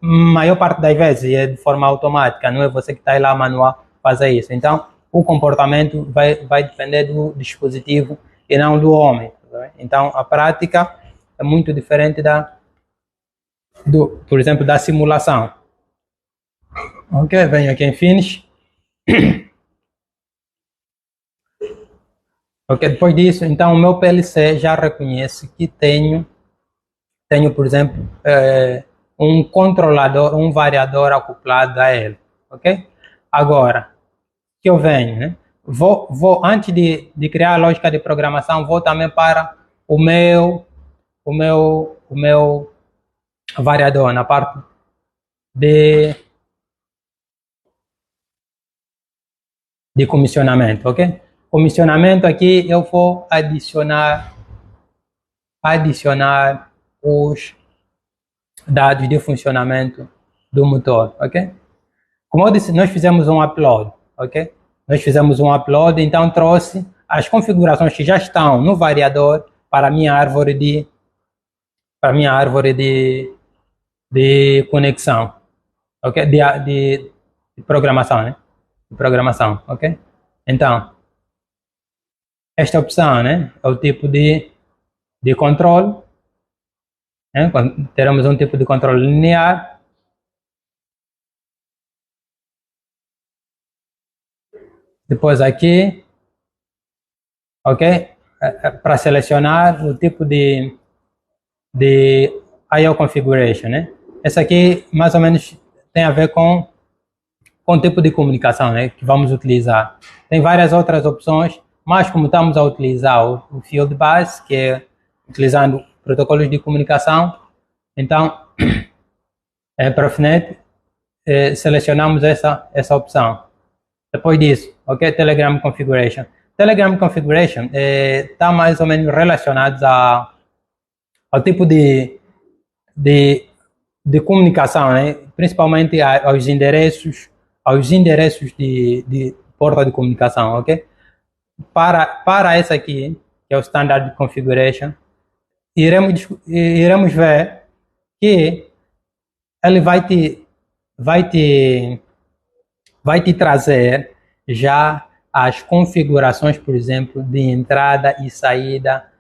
maior parte das vezes é de forma automática, não é você que está lá manual fazer isso. Então, o comportamento vai depender do dispositivo e não do homem. Tá? Então, a prática é muito diferente por exemplo, da simulação. Ok, venho aqui em Finish. Ok, depois disso, então o meu PLC já reconhece que tenho por exemplo, um controlador, um variador acoplado a ele, ok? Agora, que eu venho, né? Vou antes de criar a lógica de programação, vou também para o meu variador na parte de comissionamento, ok? Comissionamento aqui eu vou adicionar os dados de funcionamento do motor, ok? Como eu disse, nós fizemos um upload, ok? Nós fizemos um upload, então trouxe as configurações que já estão no variador para a minha árvore de conexão, ok? De programação, né? De programação, ok? Então, esta opção, né? É o tipo de controle, né? Teremos um tipo de controle linear. Depois aqui, ok? Para selecionar o tipo de I/O configuration, né? Essa aqui mais ou menos tem a ver com o tipo de comunicação, né? Que vamos utilizar. Tem várias outras opções, mas como estamos a utilizar o field bus, que é utilizando protocolos de comunicação, então Profinet selecionamos essa opção. Depois disso, ok, Telegram Configuration. Telegram Configuration está mais ou menos relacionado ao tipo de comunicação, né? Principalmente aos endereços de porta de comunicação, ok? Para essa aqui, que é o Standard Configuration, iremos ver que ele vai te trazer já as configurações, por exemplo, de entrada e saída,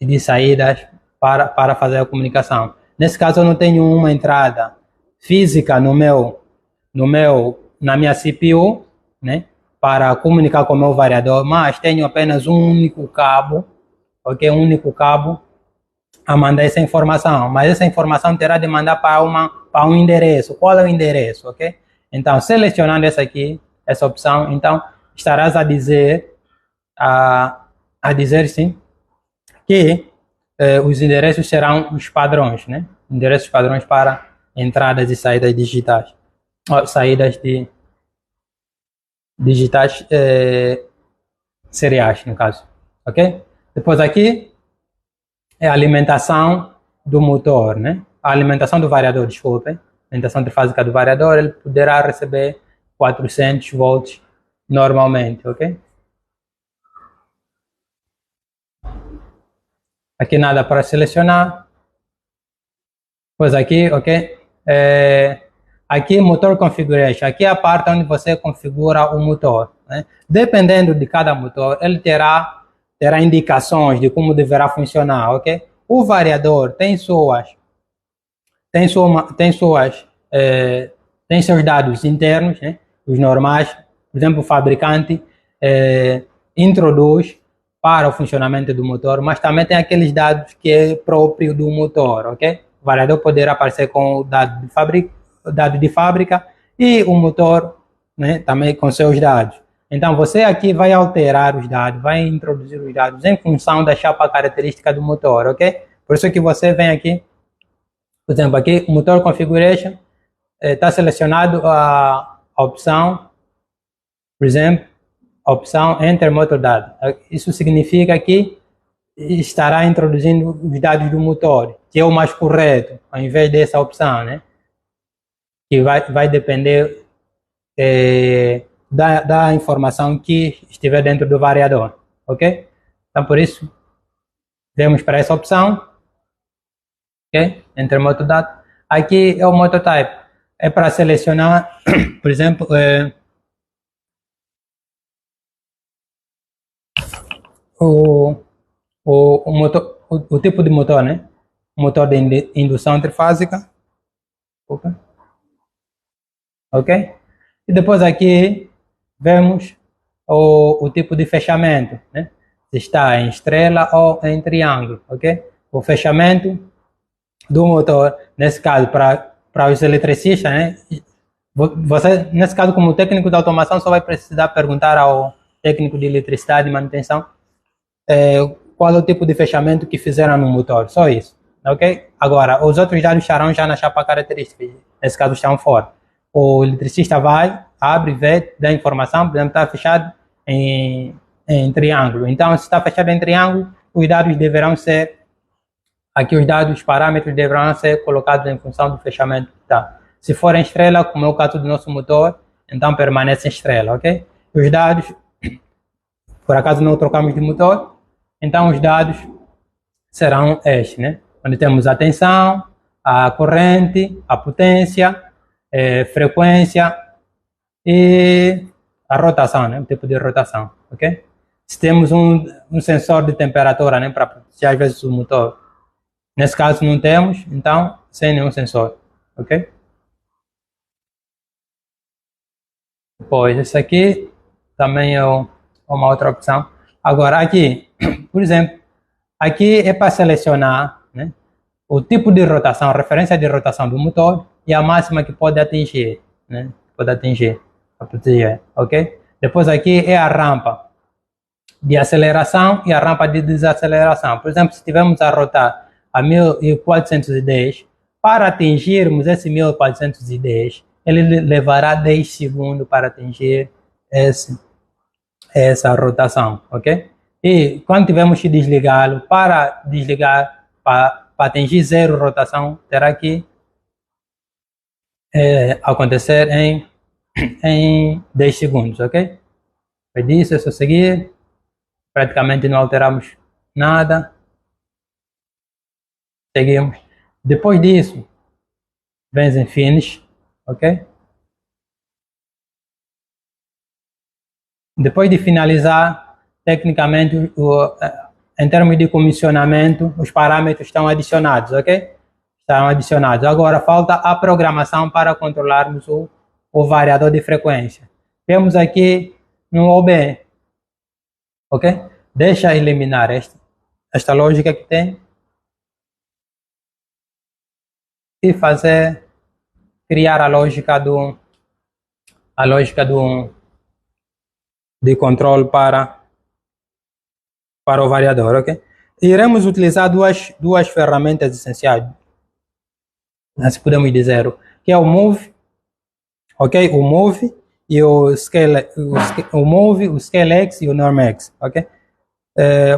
de saídas para fazer a comunicação. Nesse caso, eu não tenho uma entrada física na minha CPU, né, para comunicar com o meu variador, mas tenho apenas um único cabo, ok, um único cabo a mandar essa informação, mas essa informação terá de mandar para um endereço. Qual é o endereço, ok? Então, selecionando essa opção, então estarás a dizer sim que os endereços serão os padrões, né? Endereços padrões para entradas e saídas digitais, saídas digitais seriais, no caso, ok? Depois aqui é a alimentação do motor, né? A alimentação do variador, desculpem. A alimentação trifásica do variador, ele poderá receber 400 volts normalmente, ok? Aqui nada para selecionar. Pois aqui, ok? Aqui motor configuration. Aqui é a parte onde você configura o motor, né? Dependendo de cada motor, ele terá indicações de como deverá funcionar, ok? O variador tem seus dados internos, né? Os normais. Por exemplo, o fabricante introduz para o funcionamento do motor, mas também tem aqueles dados que é próprio do motor, ok? O variador poderá aparecer com o dado de fábrica e o motor, né, também com seus dados. Então, você aqui vai alterar os dados, vai introduzir os dados em função da chapa característica do motor, ok? Por isso que você vem aqui, por exemplo, aqui, o motor configuration, está selecionado a opção, por exemplo, a opção Enter Motor Data. Isso significa que estará introduzindo os dados do motor, que é o mais correto, ao invés dessa opção, né? Que vai depender da informação que estiver dentro do variador, ok? Então, por isso, vamos para essa opção, ok? Enter Motor Data. Aqui é o mototype. É para selecionar, por exemplo, o, o tipo de motor, né? Motor de indução trifásica. Opa. Ok? E depois aqui vemos o tipo de fechamento, né? Se está em estrela ou em triângulo, ok? O fechamento do motor, nesse caso, para os eletricistas, né? Você, nesse caso, como técnico de automação, só vai precisar perguntar ao técnico de eletricidade e manutenção qual é o tipo de fechamento que fizeram no motor, só isso, ok? Agora, os outros dados estarão já na chapa característica, nesse caso estão fora. O eletricista vai, abre, vê, dá informação, por exemplo, está fechado em triângulo. Então, se está fechado em triângulo, os dados deverão ser, aqui os dados, os parâmetros deverão ser colocados em função do fechamento que está. Se for em estrela, como é o caso do nosso motor, então permanece em estrela, ok? Os dados, por acaso não trocamos de motor, então os dados serão estes, né? Onde temos a tensão, a corrente, a potência, frequência e a rotação, né? O tipo de rotação, ok? Se temos um sensor de temperatura, né? Para proteger às vezes o motor. Nesse caso não temos, então sem nenhum sensor, ok? Pois, esse aqui também é uma outra opção. Agora aqui, por exemplo, aqui é para selecionar, né, o tipo de rotação, a referência de rotação do motor e a máxima que pode atingir, né? Pode atingir, para proteger, ok? Depois aqui é a rampa de aceleração e a rampa de desaceleração. Por exemplo, se estivermos a rotar a 1410, para atingirmos esse 1410, ele levará 10 segundos para atingir essa rotação, ok? E quando tivermos que desligá-lo, para desligar, para atingir zero rotação, terá que acontecer em 10 segundos, ok? Foi disso, é só seguir. Praticamente não alteramos nada. Seguimos. Depois disso, vem em finish, ok? Depois de finalizar, tecnicamente, em termos de comissionamento, os parâmetros estão adicionados, ok? Estão adicionados. Agora, falta a programação para controlarmos o variador de frequência. Temos aqui no OBE, ok? Deixa eliminar esta lógica que tem e criar a lógica de controle para o variador, ok? Iremos utilizar duas ferramentas essenciais, assim podemos dizer, que é o Move, ok? O Move e o Move, o ScaleX e o NormX, ok?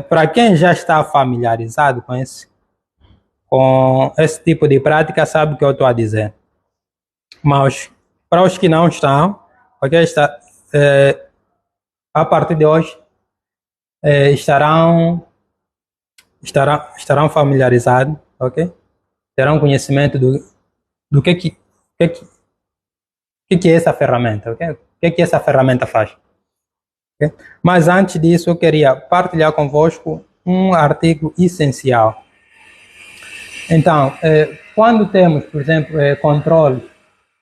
Para quem já está familiarizado com esse tipo de prática, sabe o que eu estou a dizer. Mas para os que não estão, ok? A partir de hoje estarão familiarizados, ok? Terão conhecimento do que é essa ferramenta, ok? O que essa ferramenta faz. Okay? Mas antes disso, eu queria partilhar convosco um artigo essencial. Então, quando temos, por exemplo, controles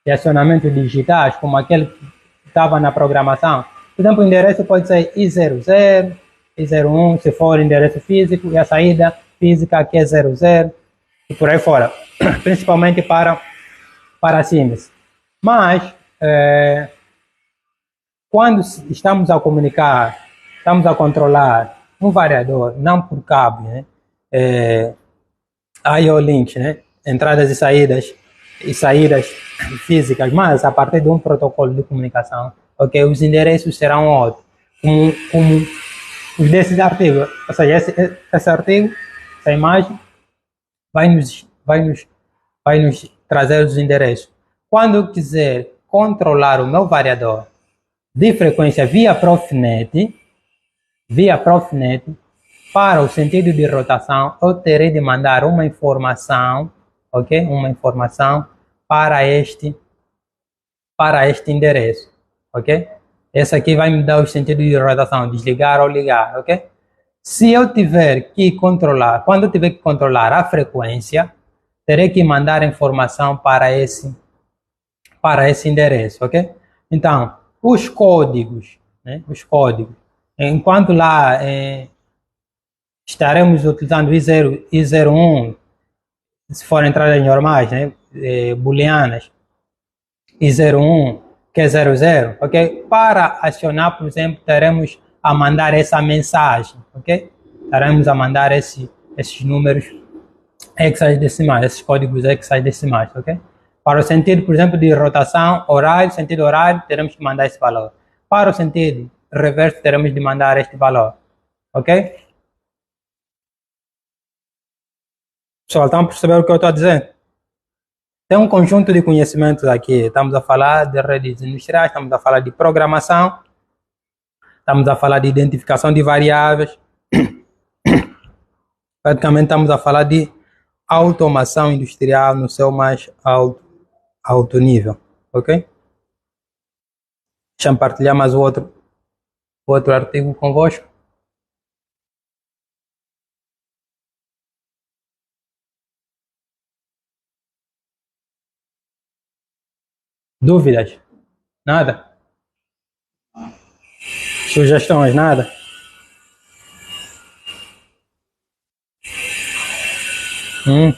de acionamento digitais, como aquele que estava na programação, por exemplo, o endereço pode ser I00, I01, se for endereço físico, e a saída física aqui é 00, e por aí fora, principalmente para síntese. Mas, quando estamos a comunicar, estamos a controlar um variador, não por cabo, né? I/O links, né? Entradas e saídas físicas, mas a partir de um protocolo de comunicação, ok? Os endereços serão outros, como os desses artigos. Ou seja, esse artigo, essa imagem, vai nos trazer os endereços. Quando eu quiser controlar o meu variador de frequência via Profinet, para o sentido de rotação, eu terei de mandar uma informação ok? Uma informação para este endereço, ok? Essa aqui vai me dar o sentido de rotação, desligar ou ligar, ok? Se eu tiver que controlar, quando eu tiver que controlar a frequência, terei que mandar informação para esse endereço, ok? Então, os códigos, né? Os códigos. Enquanto lá estaremos utilizando I0, I01, se for entradas normais, né? Booleanas, I01, Q00, ok? Para acionar, por exemplo, teremos a mandar essa mensagem, ok? Teremos a mandar esses números hexadecimais, esses códigos hexadecimais, ok? Para o sentido, por exemplo, de rotação, horário, sentido horário, teremos que mandar esse valor. Para o sentido reverso, teremos de mandar este valor, ok? Pessoal, estão a perceber o que eu estou a dizer? Tem um conjunto de conhecimentos aqui. Estamos a falar de redes industriais, estamos a falar de programação, estamos a falar de identificação de variáveis. Praticamente estamos a falar de automação industrial no seu mais alto nível, ok? Deixa eu partilhar mais o outro artigo convosco. Dúvidas? Nada? Sugestões? Nada? Hum.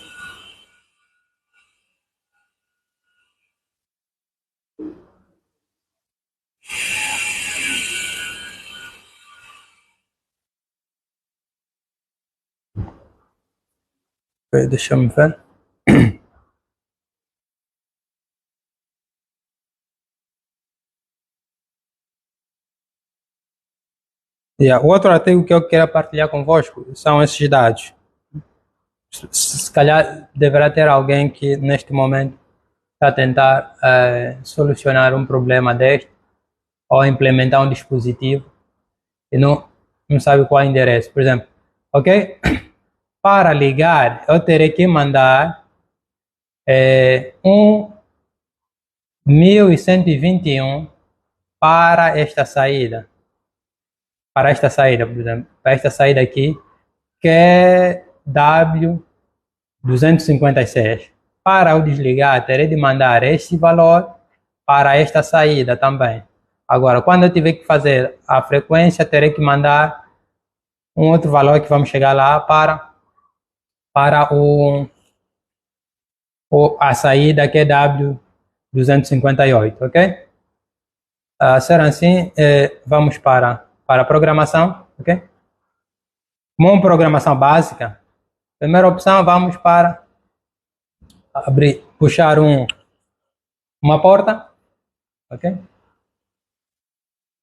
Deixa eu ver. O outro artigo que eu quero partilhar convosco são esses dados. Se calhar deverá ter alguém que neste momento está a tentar solucionar um problema deste ou implementar um dispositivo e não sabe qual é o endereço. Por exemplo, ok? Para ligar, eu terei que mandar 1121 para esta saída. Para esta saída, por exemplo, para esta saída aqui, que é W256. Para eu desligar, terei de mandar este valor para esta saída também. Agora, quando eu tiver que fazer a frequência, terei que mandar um outro valor que vamos chegar lá para a saída que é W258, ok? Sendo assim, vamos para a programação, ok? Como programação básica, primeira opção, vamos para puxar uma porta, ok?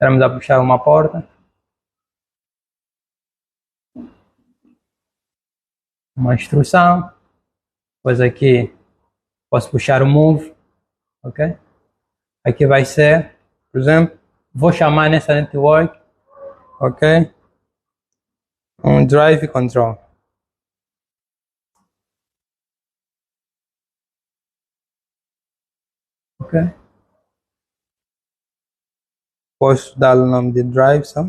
Vamos a puxar uma porta. Uma instrução. Depois aqui posso puxar o move, ok? Aqui vai ser, por exemplo, vou chamar nessa network, ok? Um drive control. Ok? Posso dar o nome de drive só.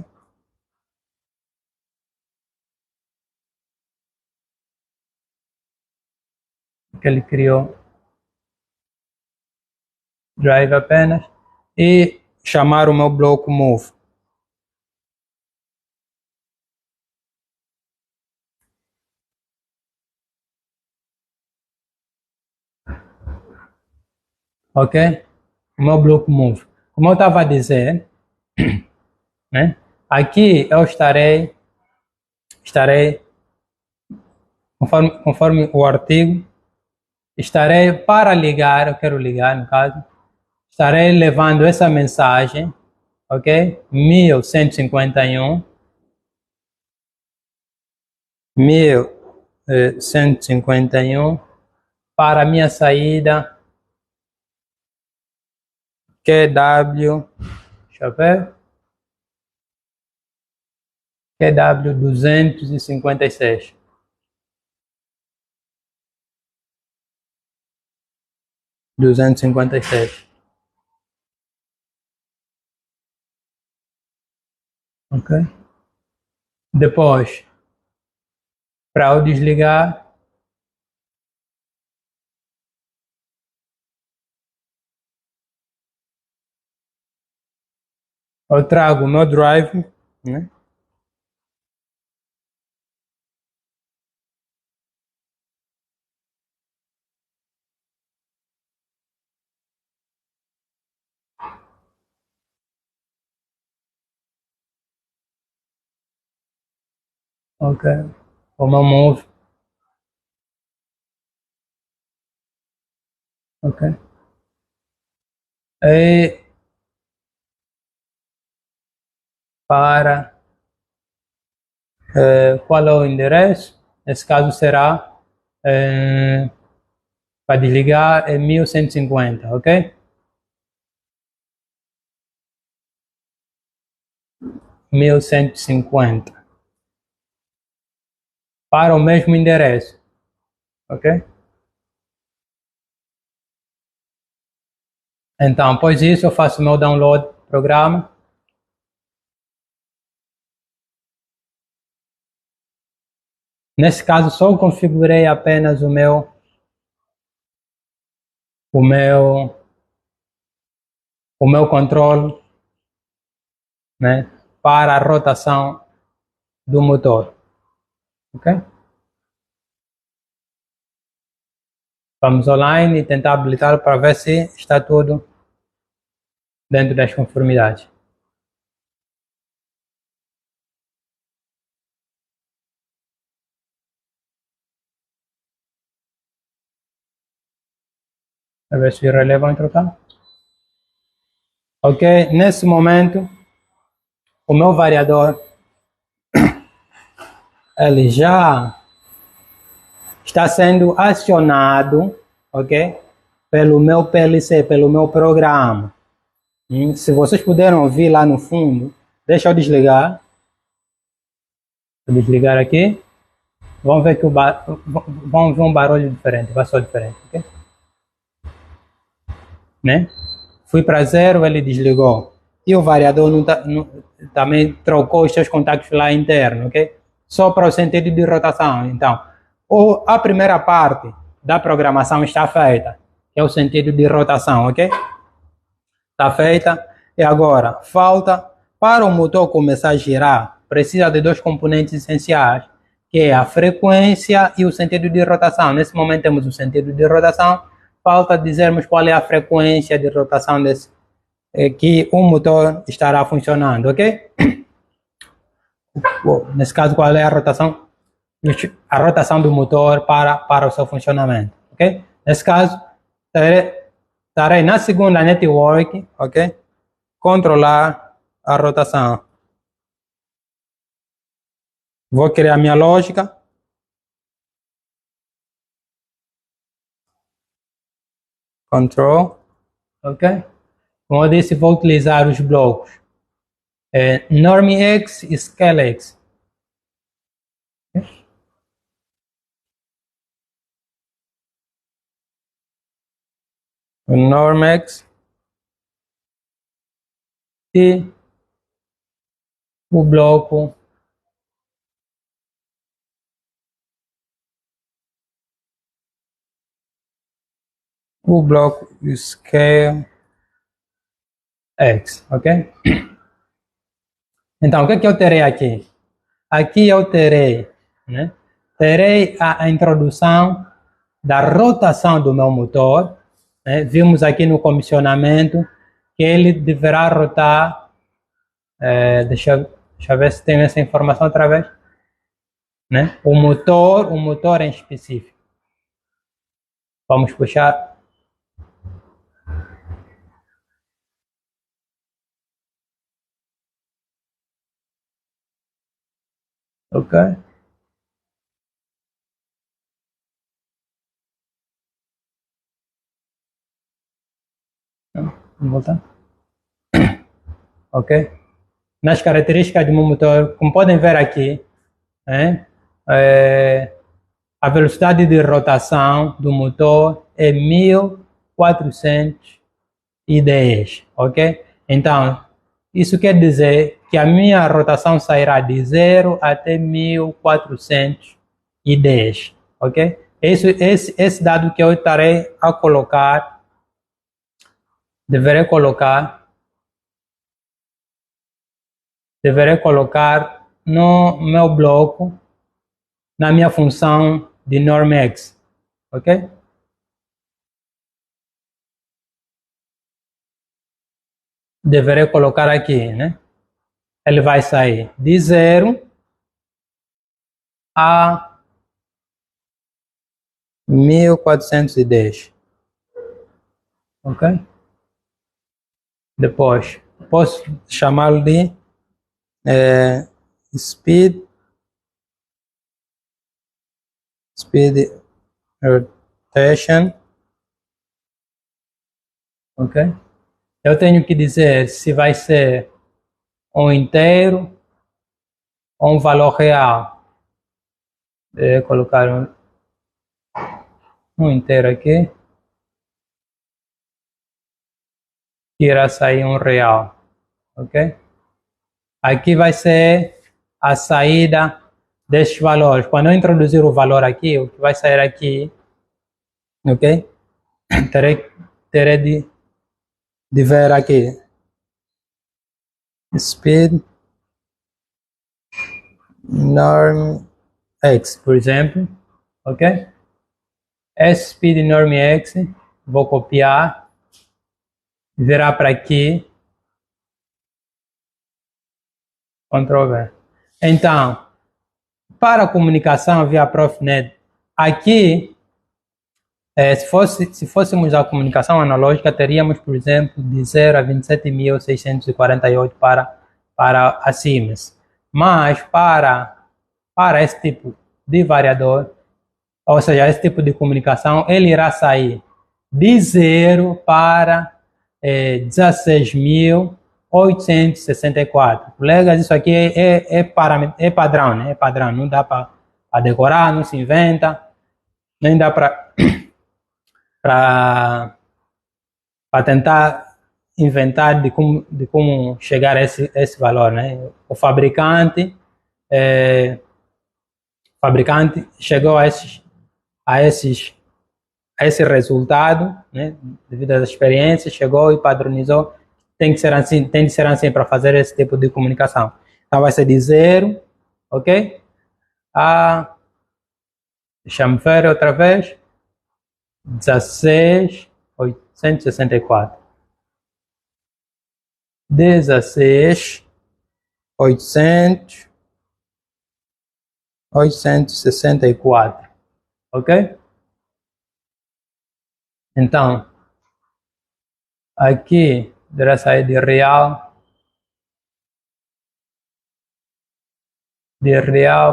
Que ele criou drive apenas e chamar o meu bloco move. Ok? O meu bloco move. Como eu estava a dizer, né? Aqui eu estarei conforme o artigo, estarei para ligar, eu quero ligar no caso, estarei levando essa mensagem, ok? 1151 para a minha saída QW, deixa eu ver, QW 256. 256. Ok? Depois, para eu desligar, eu trago o meu drive, né? Ok. O meu move. Ok. E para qual é o endereço? Nesse caso será para desligar é 1150, ok? 1150 para o mesmo endereço, ok? Então, após isso, eu faço o meu download do programa. Nesse caso, só configurei apenas o meu controle, né, para a rotação do motor, ok? Vamos online e tentar habilitar para ver se está tudo dentro das conformidades. A ver se o relé vai trocar. Ok, nesse momento, o meu variador ele já está sendo acionado, ok? Pelo meu PLC, pelo meu programa. Se vocês puderam ouvir lá no fundo, deixa eu desligar. Vou desligar aqui. Vão ver que vão ver um barulho diferente, vai ser diferente, ok? Né? Fui para zero, ele desligou. E o variador também trocou os seus contactos lá internos, ok? Só para o sentido de rotação. Então, a primeira parte da programação está feita, que é o sentido de rotação, ok? Está feita. E agora, falta, para o motor começar a girar, precisa de dois componentes essenciais, que é a frequência e o sentido de rotação. Nesse momento temos o sentido de rotação, falta dizermos qual é a frequência de rotação que o motor estará funcionando, ok? Bom, nesse caso, qual é a rotação? A rotação do motor para o seu funcionamento, ok? Nesse caso, estarei na segunda network, ok? Controlar a rotação. Vou criar minha lógica. Control, ok? Como eu disse, vou utilizar os blocos NormX e ScaleX. O NormX e o bloco ScaleX, ok? Então, o que é que eu terei aqui? Aqui eu terei, né? Terei a introdução da rotação do meu motor. Né? Vimos aqui no comissionamento que ele deverá rotar. Deixa eu ver se tem essa informação outra vez. Né? O motor em específico. Vamos puxar. Ok. Vamos voltar. Ok. Nas características do meu motor, como podem ver aqui, né? A velocidade de rotação do motor é 1000 1410, ok? Então, isso quer dizer que a minha rotação sairá de 0 até 1410, ok? Esse dado que eu estarei a colocar, deverei colocar no meu bloco, na minha função de normX, ok? Deverei colocar aqui, né? Ele vai sair de 0 a 1410, ok? Depois, posso chamá-lo de speed rotation, ok? Eu tenho que dizer se vai ser um inteiro ou um valor real. Vou colocar um inteiro aqui, que irá sair um real, ok? Aqui vai ser a saída destes valores. Quando eu introduzir o valor aqui, o que vai sair aqui, ok? Terei de ver aqui. Speed norm x, por exemplo, ok? Esse speed norm x, vou copiar, virar para aqui, Ctrl V. Então, para a comunicação via Profinet, aqui, se fôssemos a comunicação analógica, teríamos, por exemplo, de 0 a 27.648 para a Siemens. Mas para esse tipo de variador, ou seja, esse tipo de comunicação, ele irá sair de 0 para 16.864. Colegas, isso aqui é padrão, né? É padrão, não dá para decorar, não se inventa, nem dá para tentar inventar de como chegar a esse valor, né? O fabricante chegou a esse resultado, né? Devido às experiências, chegou e padronizou. Tem de ser assim para fazer esse tipo de comunicação. Então vai ser de 0, ok? Deixa-me ver outra vez. 16.864. 16.864, ok? Então, aqui deverá sair de real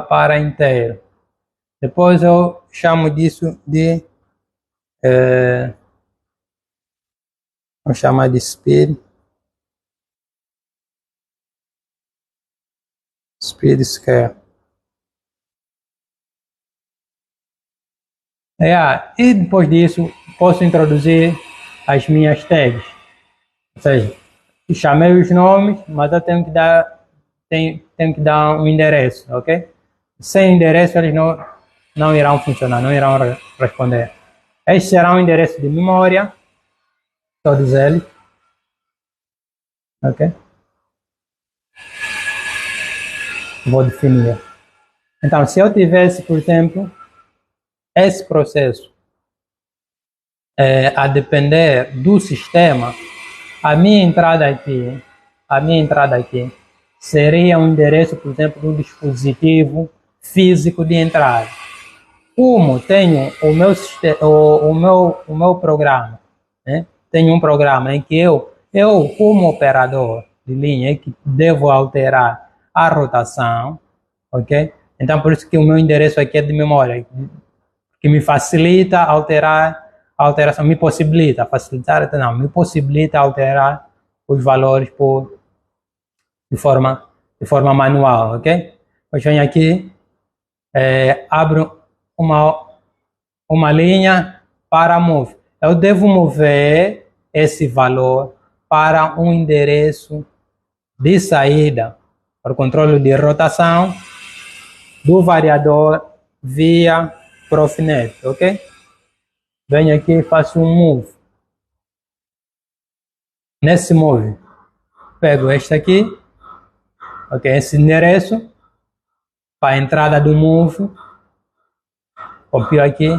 para inteiro. Depois eu chamo disso de vamos chamar de speed scale. E depois disso posso introduzir as minhas tags. Ou seja, chamei os nomes, mas eu tenho que dar um endereço, ok? Sem endereço eles não irão funcionar, não irão responder. Este será um endereço de memória, todos eles, ok? Vou definir. Então, se eu tivesse, por exemplo, esse processo a depender do sistema, a minha entrada aqui seria um endereço, por exemplo, do dispositivo físico de entrada. Como tenho o meu programa, né? Tenho um programa em que eu como operador de linha, que devo alterar a rotação, ok? Então, por isso que o meu endereço aqui é de memória, que me facilita alterar a alteração, me possibilita alterar os valores de forma manual, ok? Eu venho aqui, abro uma linha para move. eu devo mover esse valor para um endereço de saída para o controle de rotação do variador via Profinet, ok? Venho aqui e faço um move. Nesse move, pego este aqui, ok? Esse endereço para a entrada do move, copio aqui,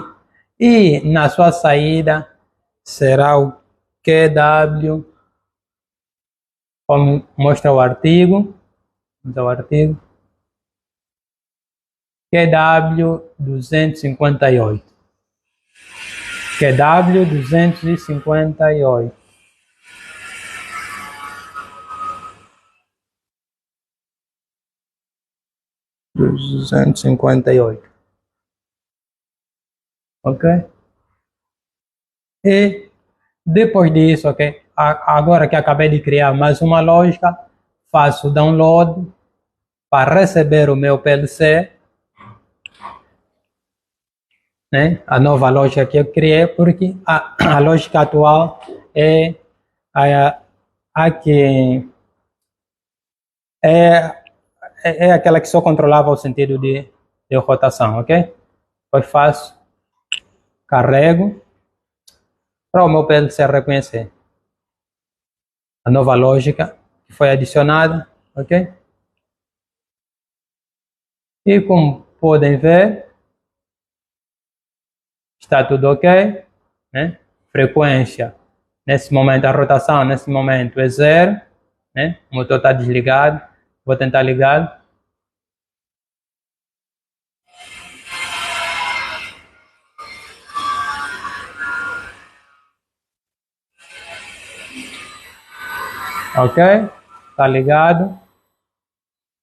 e na sua saída será o QW, como mostra o artigo, QW 258. QW 258. Ok? E depois disso, ok? Agora que acabei de criar mais uma lógica, faço download para receber o meu PLC, né? A nova lógica que eu criei, porque a lógica atual é a que é aquela que só controlava o sentido de rotação, ok? Depois faço, carrego, para o meu PLC reconhecer a nova lógica que foi adicionada, ok? E como podem ver, está tudo ok, né? Frequência, nesse momento a rotação, nesse momento é 0, né? O motor está desligado, vou tentar ligar. Ok, está ligado.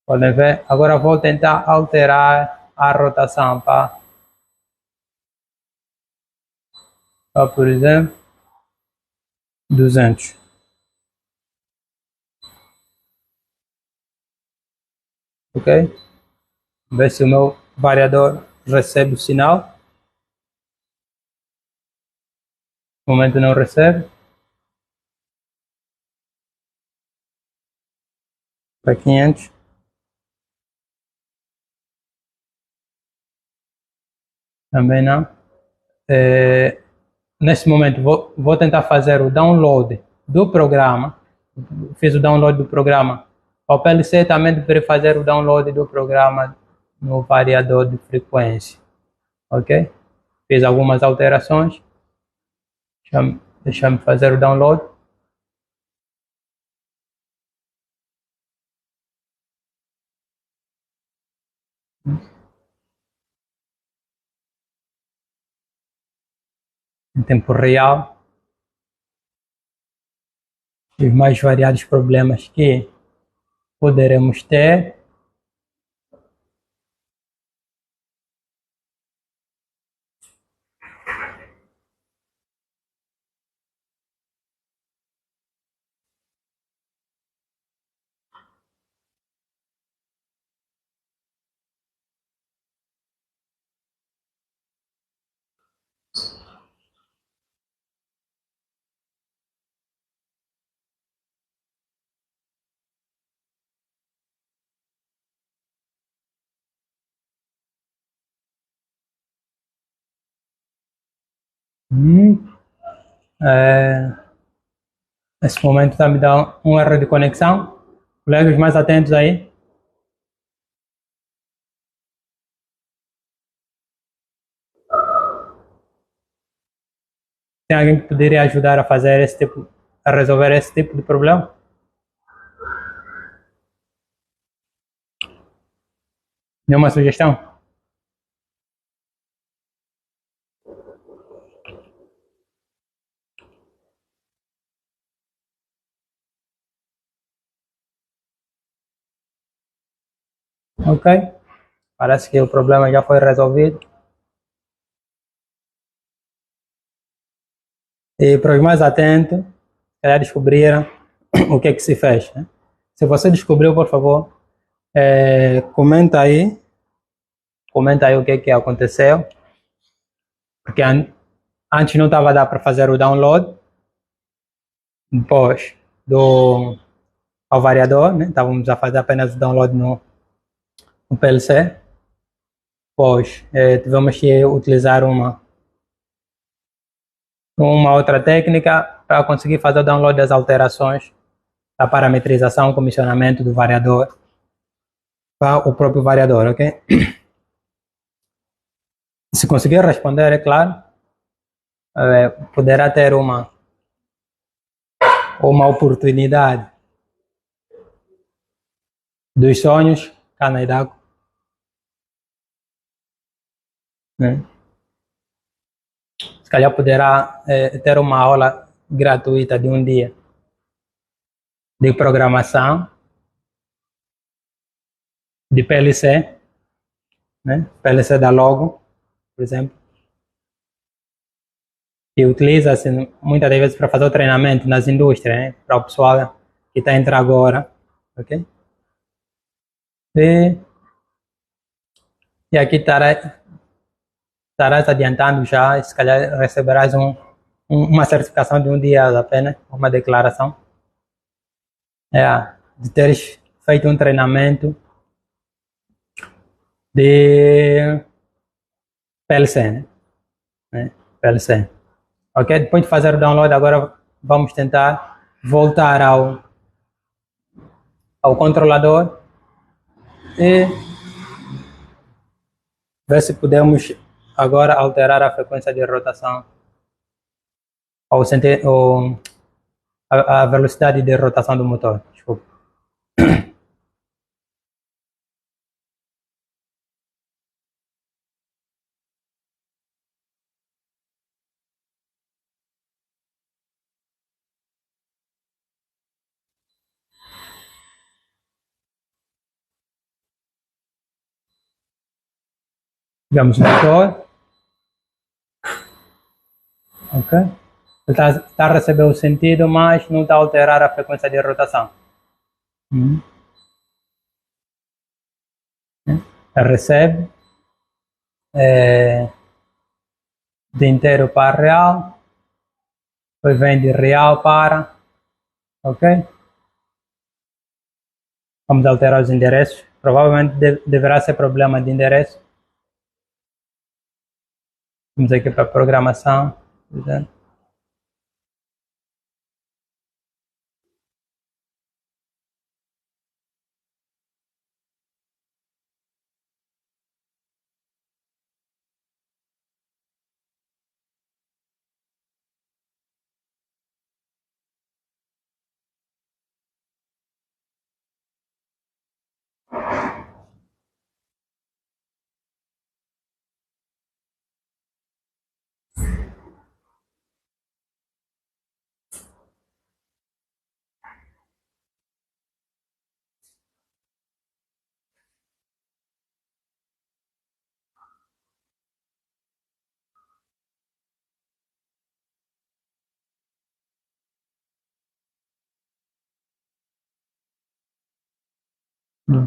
Podem ver. Agora vou tentar alterar a rotação para, por exemplo, 200. Ok? Ver se o meu variador recebe o sinal. No momento não recebe. Para 500. Também não. Neste momento vou tentar fazer o download do programa. Fiz o download do programa. O PLC também deveria fazer o download do programa no variador de frequência. Ok? Fiz algumas alterações. Deixa-me fazer o download. Em tempo real. Os mais variados problemas que poderemos ter. Nesse momento está me dando um erro de conexão. Colegas mais atentos aí. Tem alguém que poderia ajudar a fazer a resolver esse tipo de problema? Nenhuma sugestão? Ok. Parece que o problema já foi resolvido. E para os mais atentos, já descobriram o que é que se fez, né? Se você descobriu, por favor, comenta aí o que é que aconteceu, porque Antes não estava a dar para fazer o download, depois ao variador, né? Estávamos a fazer apenas o download no PLC, depois tivemos que utilizar uma outra técnica para conseguir fazer o download das alterações da parametrização, comissionamento do variador para o próprio variador, ok? Se conseguir responder, é claro, poderá ter uma oportunidade dos sonhos, Canaidaco, né? Se calhar poderá ter uma aula gratuita de um dia de programação de PLC, né? PLC da Logo, por exemplo, que utiliza-se muitas vezes para fazer o treinamento nas indústrias, né? Para o pessoal que está entrando agora, ok? E aqui estarás adiantando já, se calhar receberás uma certificação de um dia apenas, uma declaração, de teres feito um treinamento de PLC, né? PLC. Ok? Depois de fazer o download, agora vamos tentar voltar ao controlador e ver se podemos agora alterar a frequência de rotação ou a velocidade de rotação do motor. Desculpa. Digamos o motor. Ok? Ele está a receber o sentido, mas não está a alterar a frequência de rotação. Ele recebe de inteiro para real, depois vem de real para, ok? Vamos alterar os endereços. Provavelmente deverá ser problema de endereço. Vamos aqui para programação, por exemplo.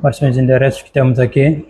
Quais são os endereços que temos aqui?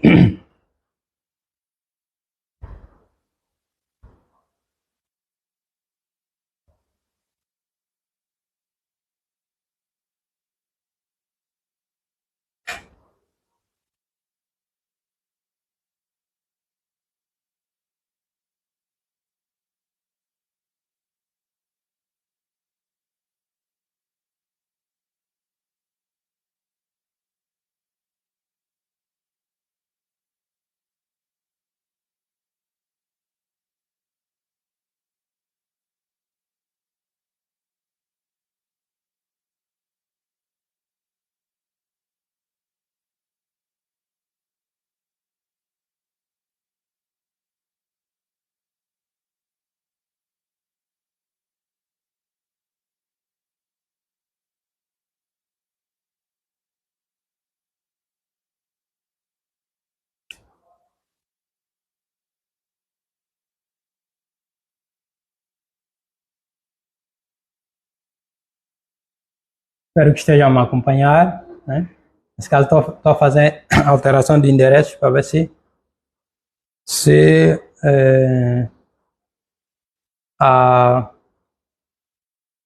Espero que estejam a acompanhar, né? Nesse caso, estou a fazer alteração de endereços para ver se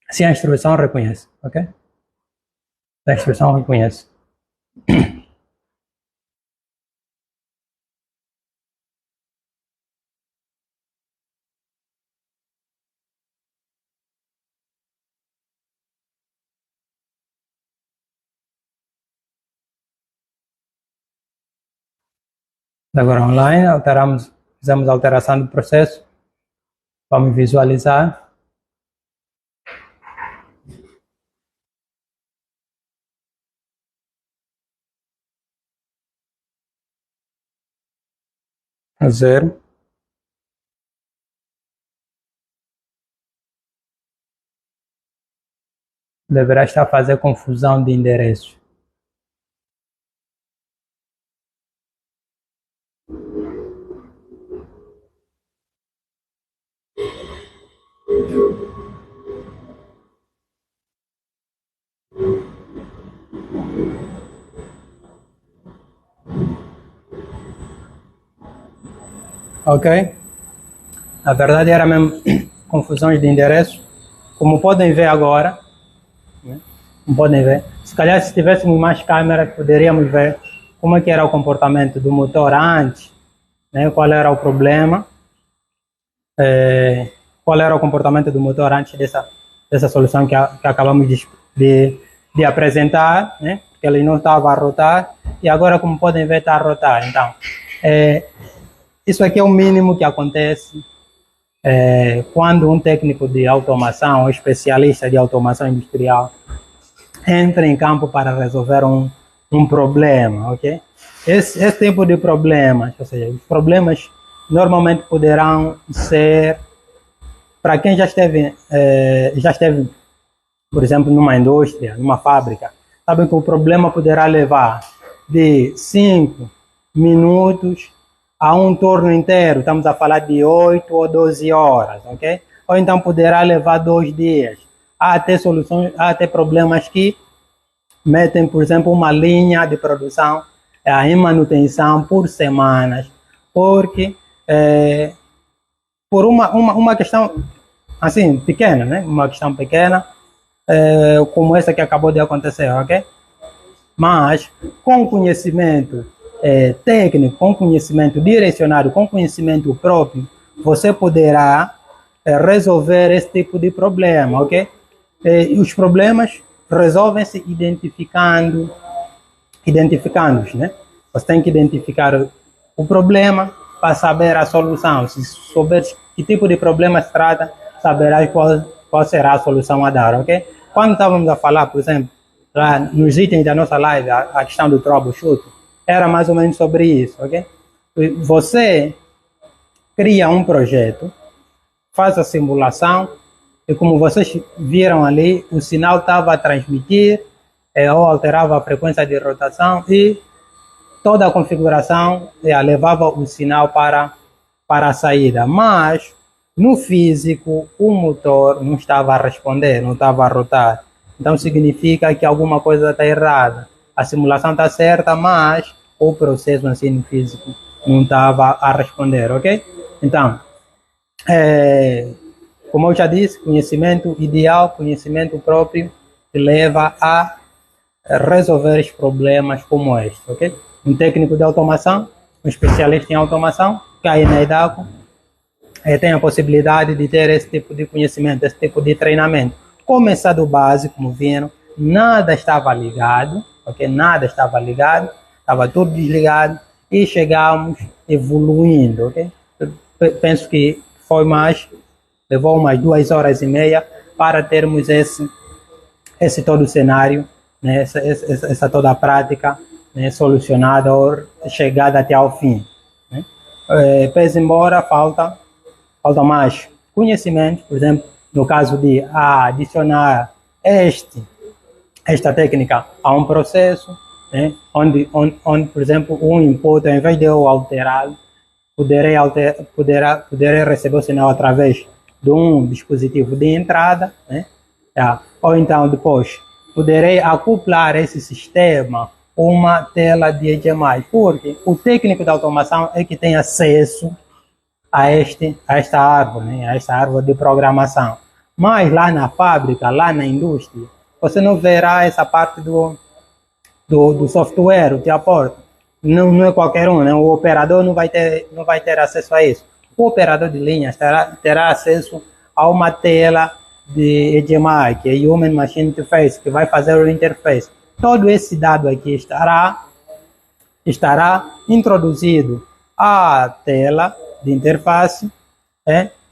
se a instrução reconhece, ok? A instrução reconhece. Agora online, fizemos a alteração do processo. Vamos visualizar. Zero. Deverá estar a fazer confusão de endereços. Ok? Na verdade era mesmo confusões de endereços. Como podem ver agora, né? Como podem ver, se calhar se tivéssemos mais câmeras poderíamos ver como é que era o comportamento do motor antes, né? Qual era o problema, qual era o comportamento do motor antes dessa solução que acabamos de apresentar, né? Que ele não estava a rotar e agora, como podem ver, está a rotar. Então, isso aqui é o mínimo que acontece quando um técnico de automação, um especialista de automação industrial, entra em campo para resolver um problema, ok? Esse tipo de problemas, ou seja, os problemas normalmente poderão ser, para quem já esteve, por exemplo, numa indústria, numa fábrica, sabe que o problema poderá levar de 5 minutos a um turno inteiro, estamos a falar de 8 ou 12 horas, ok? Ou então poderá levar 2 dias. Há até soluções, há até problemas que metem, por exemplo, uma linha de produção em manutenção por semanas, porque por uma questão assim pequena, né? Uma questão pequena, como essa que acabou de acontecer, ok? Mas com conhecimento técnico, com conhecimento direcionado, com conhecimento próprio, você poderá resolver esse tipo de problema, ok? Os problemas resolvem-se identificando-os, né? Você tem que identificar o problema para saber a solução. Se souber que tipo de problema se trata, saberás qual será a solução a dar, ok? Quando estávamos a falar, por exemplo, lá nos itens da nossa live, a questão do troubleshoot, era mais ou menos sobre isso, ok? Você cria um projeto, faz a simulação, e como vocês viram ali, o sinal estava a transmitir ou alterava a frequência de rotação e toda a configuração levava o sinal para a saída. Mas no físico, o motor não estava a responder, não estava a rotar. Então significa que alguma coisa está errada. A simulação está certa, mas o processo assim no físico não estava a responder, ok? Então, como eu já disse, conhecimento ideal, conhecimento próprio, te leva a resolver os problemas como este, ok? Um técnico de automação, um especialista em automação, cai na EDACO, tem a possibilidade de ter esse tipo de conhecimento, esse tipo de treinamento. Começar do básico, como viram, nada estava ligado, ok? Nada estava ligado, estava tudo desligado e chegamos evoluindo, ok? Eu penso que levou umas 2h30 para termos esse todo o cenário, né? essa toda a prática, né? Solucionada ou chegada até ao fim, né? Pese embora falta mais conhecimento, por exemplo, no caso de adicionar esta técnica a um processo, né? onde, por exemplo, um input, ao invés de eu alterá-lo, poderei receber o sinal através de um dispositivo de entrada, né? Ou então depois poderei acoplar esse sistema a uma tela de HDMI, porque o técnico da automação é que tem acesso a esta árvore, né? A esta árvore de programação. Mas lá na fábrica, lá na indústria, você não verá essa parte do software, o te aporta. Não é qualquer um, né? O operador não vai ter acesso a isso. O operador de linhas terá acesso a uma tela de HMI, que é Human Machine Interface, que vai fazer o interface. Todo esse dado aqui estará introduzido à tela de interface,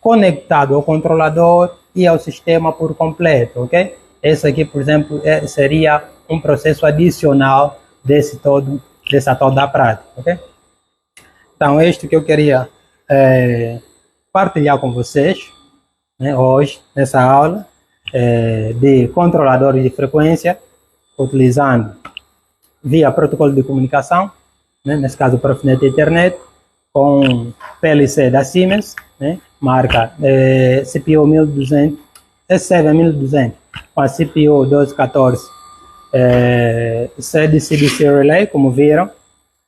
conectado ao controlador e ao sistema por completo, ok? Esse aqui, por exemplo, seria um processo adicional dessa toda a prática, ok? Então, é isto que eu queria partilhar com vocês, né, hoje, nessa aula de controladores de frequência, utilizando via protocolo de comunicação, né, nesse caso o Profinet Ethernet, com PLC da Siemens, né, marca CPU 1200, S7 com a CPU 1214 CDC Relay, como viram,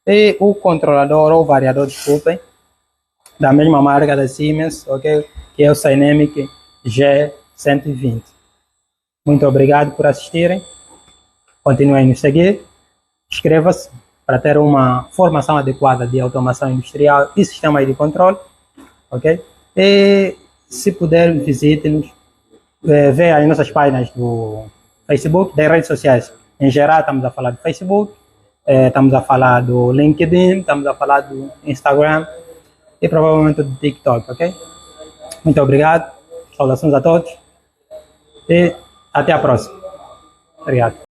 e o controlador ou variador, desculpem, da mesma marca da Siemens, ok, que é o Cynamic G120. Muito obrigado por assistirem. Continuem a nos seguir. Inscreva-se para ter uma formação adequada de automação industrial e sistemas de controle, ok? E se puder, visite-nos, veja as nossas páginas do Facebook, das redes sociais. Em geral, estamos a falar do Facebook, estamos a falar do LinkedIn, estamos a falar do Instagram e provavelmente do TikTok, ok? Muito obrigado, saudações a todos e até a próxima. Obrigado.